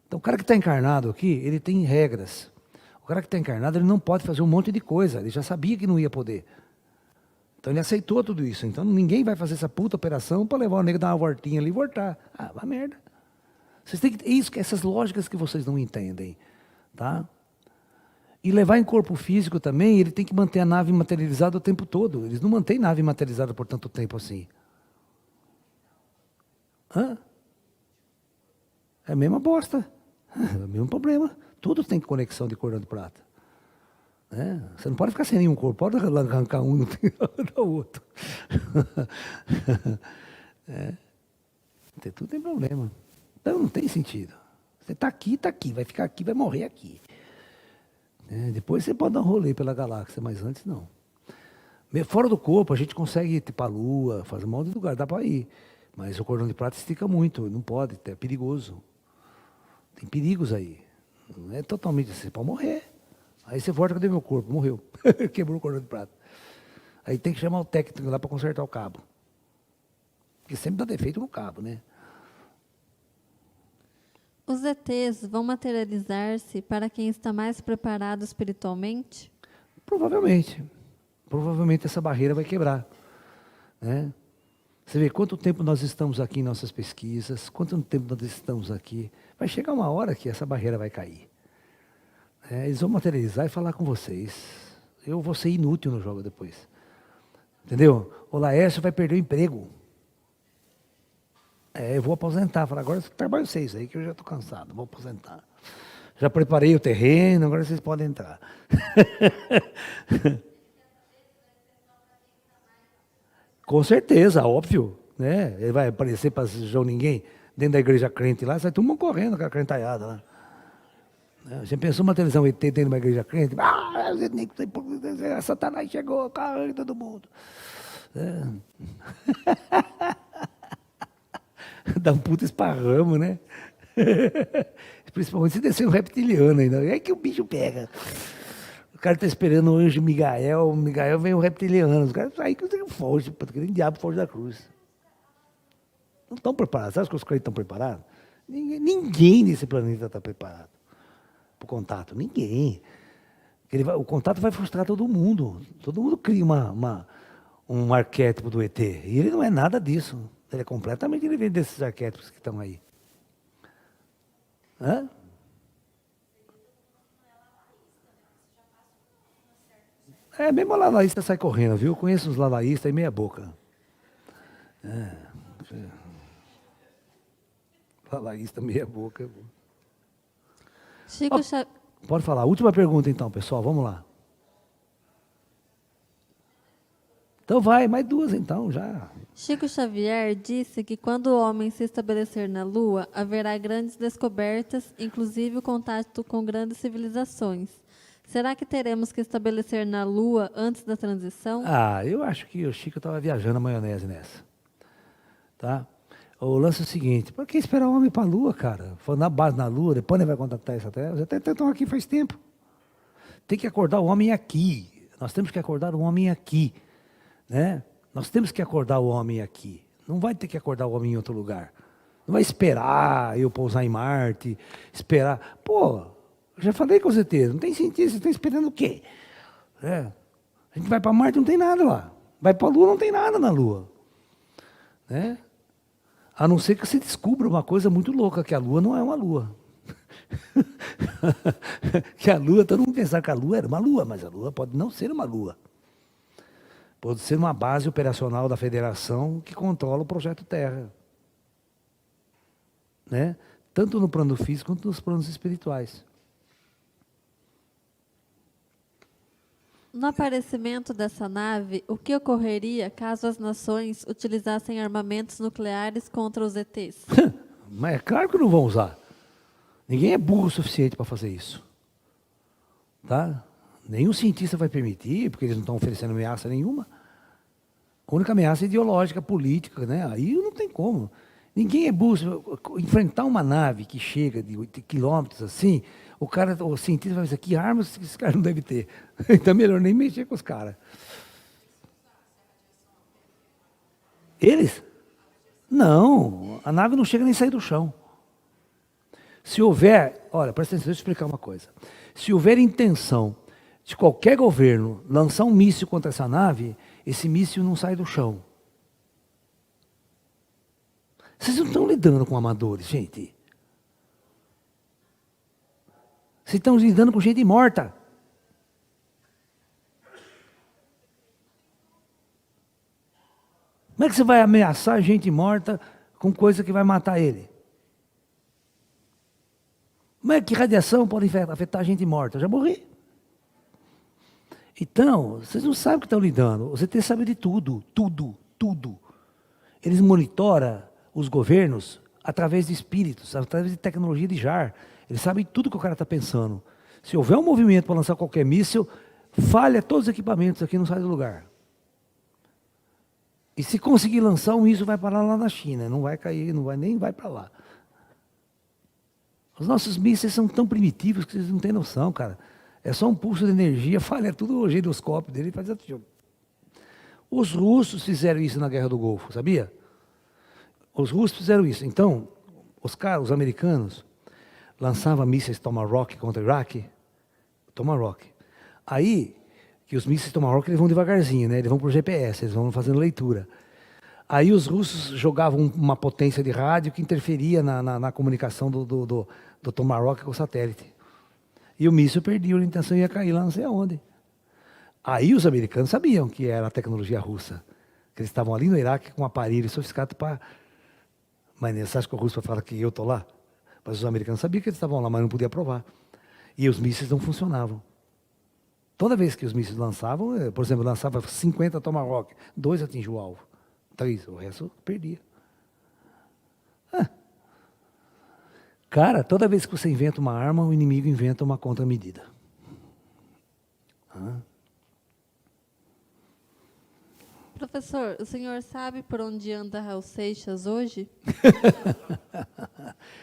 Então, o cara que está encarnado aqui, ele tem regras. O cara que está encarnado, ele não pode fazer um monte de coisa. Ele já sabia que não ia poder. Então, ele aceitou tudo isso. Então, ninguém vai fazer essa puta operação para levar o nego dar uma voltinha ali e voltar. Vai merda. Vocês têm que... essas lógicas que vocês não entendem. Tá? E levar em corpo físico também, ele tem que manter a nave materializada o tempo todo. Eles não mantêm nave materializada por tanto tempo assim. É a mesma bosta. É o mesmo problema. Tudo tem conexão de cordão de prata. Você não pode ficar sem nenhum corpo, pode arrancar um do outro. Tudo tem problema. Então não tem sentido. Você está aqui, vai ficar aqui, vai morrer aqui. Depois você pode dar um rolê pela galáxia, mas antes não. Fora do corpo, a gente consegue ir para a Lua, fazer um monte de lugar, dá para ir. Mas o cordão de prata estica muito, não pode, é perigoso. Tem perigos aí. Não é totalmente assim, você pode morrer. Aí você volta, cadê meu corpo? Morreu. Quebrou o cordão de prata. Aí tem que chamar o técnico lá para consertar o cabo. Porque sempre dá defeito no cabo, né? Os ETs vão materializar-se para quem está mais preparado espiritualmente? Provavelmente. Provavelmente essa barreira vai quebrar. Né? Você vê quanto tempo nós estamos aqui em nossas pesquisas, quanto tempo nós estamos aqui. Vai chegar uma hora que essa barreira vai cair. Eles vão materializar e falar com vocês. Eu vou ser inútil no jogo depois. Entendeu? O Laércio vai perder o emprego. Eu vou aposentar. Falar, agora trabalho vocês aí, que eu já estou cansado. Vou aposentar. Já preparei o terreno, agora vocês podem entrar. Com certeza, óbvio. Né? Ele vai aparecer para João Ninguém, dentro da igreja crente lá, sai todo mundo correndo com a crentalhada lá. Você pensou uma televisão ET dentro de uma igreja crente? Satanás chegou, caralho, todo mundo. Dá um puto esparramo, né? Principalmente se descer um reptiliano ainda. É que o bicho pega. O cara está esperando o anjo Migael, o Migael vem um reptiliano. Os caras aí que foge, porque nem diabo foge da cruz. Não estão preparados. Você acha que os caras estão preparados? Ninguém nesse planeta está preparado para o contato. Ninguém. O contato vai frustrar todo mundo. Todo mundo cria uma um arquétipo do ET. E ele não é nada disso. Ele é completamente diferente desses arquétipos que estão aí. Hã? É, mesmo a lalaísta sai correndo, viu? Eu conheço uns lalaístas e meia boca. Lalaísta, meia boca. Chico, Ó, pode falar. Última pergunta então, pessoal. Vamos lá. Então vai, mais duas então, já. Chico Xavier disse que quando o homem se estabelecer na Lua, haverá grandes descobertas, inclusive o contato com grandes civilizações. Será que teremos que estabelecer na Lua antes da transição? Ah, eu acho que o Chico estava viajando a maionese nessa. Tá? O lance é o seguinte, para que esperar o homem para a Lua, cara? For na base na Lua, depois ele vai contactar essa Terra. Já estão aqui faz tempo. Tem que acordar o homem aqui. Nós temos que acordar o homem aqui. Né? Nós temos que acordar o homem aqui. Não vai ter que acordar o homem em outro lugar. Não vai esperar eu pousar em Marte, esperar. Pô, eu já falei com você, não tem sentido, você está esperando o quê? É. A gente vai para Marte, não tem nada lá. Vai para a Lua, não tem nada na Lua. Né? A não ser que você descubra uma coisa muito louca, que a Lua não é uma Lua. Que a Lua, todo mundo pensava que a Lua era uma Lua, mas a Lua pode não ser uma Lua. Pode ser uma base operacional da federação que controla o projeto Terra. Né? Tanto no plano físico quanto nos planos espirituais. No aparecimento dessa nave, o que ocorreria caso as nações utilizassem armamentos nucleares contra os ETs? Mas é claro que não vão usar. Ninguém é burro o suficiente para fazer isso. Tá? Nenhum cientista vai permitir, porque eles não estão oferecendo ameaça nenhuma. A única ameaça é ideológica, política, né? Aí não tem como. Ninguém é burro. Enfrentar uma nave que chega de 8 quilômetros assim, o cientista vai dizer, que armas esse cara não deve ter? Então é melhor nem mexer com os caras. Eles? Não, a nave não chega nem a sair do chão. Se houver, olha, presta atenção, deixa eu explicar uma coisa. Se houver intenção de qualquer governo lançar um míssil contra essa nave, esse míssil não sai do chão. Vocês não estão lidando com amadores, gente. Vocês estão lidando com gente morta. Como é que você vai ameaçar gente morta com coisa que vai matar ele? Como é que radiação pode afetar gente morta? Eu já morri. Então, vocês não sabem o que estão lidando. Você tem que saber de tudo, tudo, tudo. Eles monitoram os governos através de espíritos, através de tecnologia de JAR. Eles sabem tudo que o cara está pensando. Se houver um movimento para lançar qualquer míssil, falha todos os equipamentos aqui, não sai do lugar. E se conseguir lançar um míssil, vai parar lá na China. Não vai cair, nem vai para lá. Os nossos mísseis são tão primitivos que vocês não têm noção, cara. É só um pulso de energia, falha tudo o giroscópio dele e faz assim. Os russos fizeram isso na Guerra do Golfo, sabia? Os russos fizeram isso. Então, os americanos, lançavam mísseis Tomahawk contra o Iraque. Tomahawk. Aí, que os mísseis Tomahawk eles vão devagarzinho, né? Eles vão por GPS, eles vão fazendo leitura. Aí os russos jogavam uma potência de rádio que interferia na comunicação do Tomahawk com o satélite. E o míssil perdia a orientação e ia cair lá não sei aonde. Aí os americanos sabiam que era a tecnologia russa. Que eles estavam ali no Iraque com um aparelho sofisticado para... Mas você acha que o russo vai falar que eu estou lá? Mas os americanos sabiam que eles estavam lá, mas não podiam provar. E os mísseis não funcionavam. Toda vez que os mísseis lançavam, por exemplo, lançava 50 Tomahawk, 2 atingiam o alvo. 3, o resto perdia. Cara, toda vez que você inventa uma arma, o inimigo inventa uma contramedida. Professor, o senhor sabe por onde anda Raul Seixas hoje?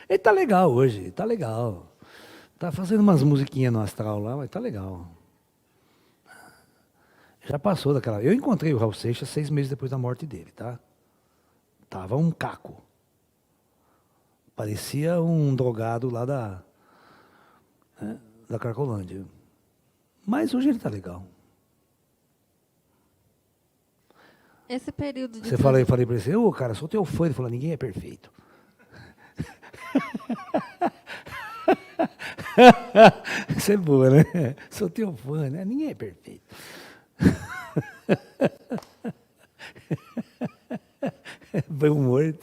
Ele tá legal hoje, tá legal. Tá fazendo umas musiquinhas no astral lá, mas tá legal. Já passou daquela... Eu encontrei o Raul Seixas 6 meses depois da morte dele, tá? Tava um caco. Parecia um drogado lá da Cracolândia. Mas hoje ele tá legal. Esse período de Você falou, eu falei para ele assim, ô cara, sou teu fã. Ele falou, ninguém é perfeito. Isso é boa, né? Sou teu fã, né? Ninguém é perfeito. Bem humor,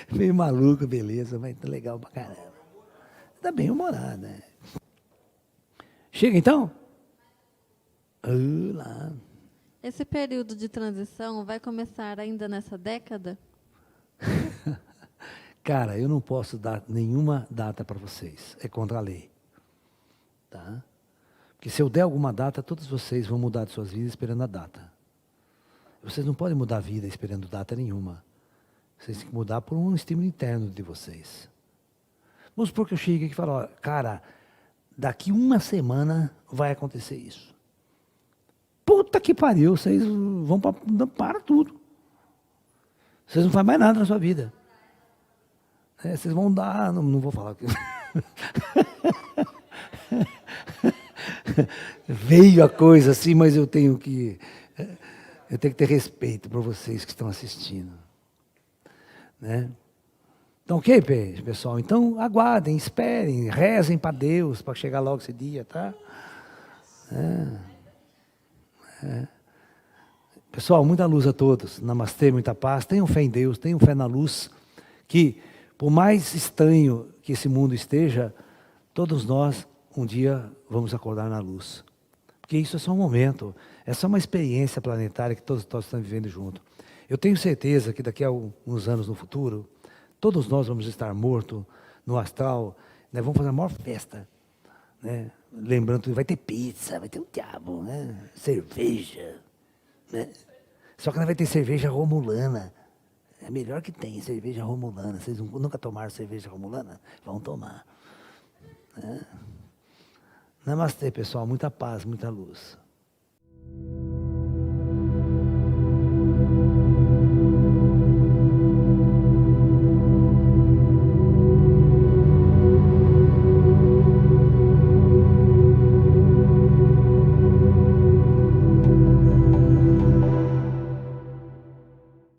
meio maluco, beleza, mas tá legal pra caramba. Tá bem humorado, né? Chega então? Lá. Esse período de transição vai começar ainda nessa década? Cara, eu não posso dar nenhuma data para vocês. É contra a lei. Tá? Porque se eu der alguma data, todos vocês vão mudar de suas vidas esperando a data. Vocês não podem mudar a vida esperando data nenhuma. Vocês têm que mudar por um estímulo interno de vocês. Vamos supor que eu chegue aqui e falo, ó, cara, daqui uma semana vai acontecer isso. Puta que pariu, vocês vão para tudo. Vocês não fazem mais nada na sua vida. Vocês vão dar, não vou falar. Veio a coisa assim, mas eu tenho que ter respeito por vocês que estão assistindo. Né? Então, ok, pessoal? Então, aguardem, esperem, rezem para Deus, para chegar logo esse dia, tá? Pessoal, muita luz a todos. Namastê, muita paz. Tenham fé em Deus, tenham fé na luz, que por mais estranho que esse mundo esteja, todos nós um dia vamos acordar na luz. Porque isso é só um momento, é só uma experiência planetária que todos nós estamos vivendo junto. Eu tenho certeza que daqui a uns anos no futuro, todos nós vamos estar mortos no astral, né? Vamos fazer a maior festa. Né? Lembrando que vai ter pizza, vai ter o diabo, né? Cerveja. Né? Só que não vai ter cerveja romulana. É a melhor que tem, cerveja romulana. Vocês nunca tomaram cerveja romulana? Vão tomar. Namastê, pessoal. Muita paz, muita luz.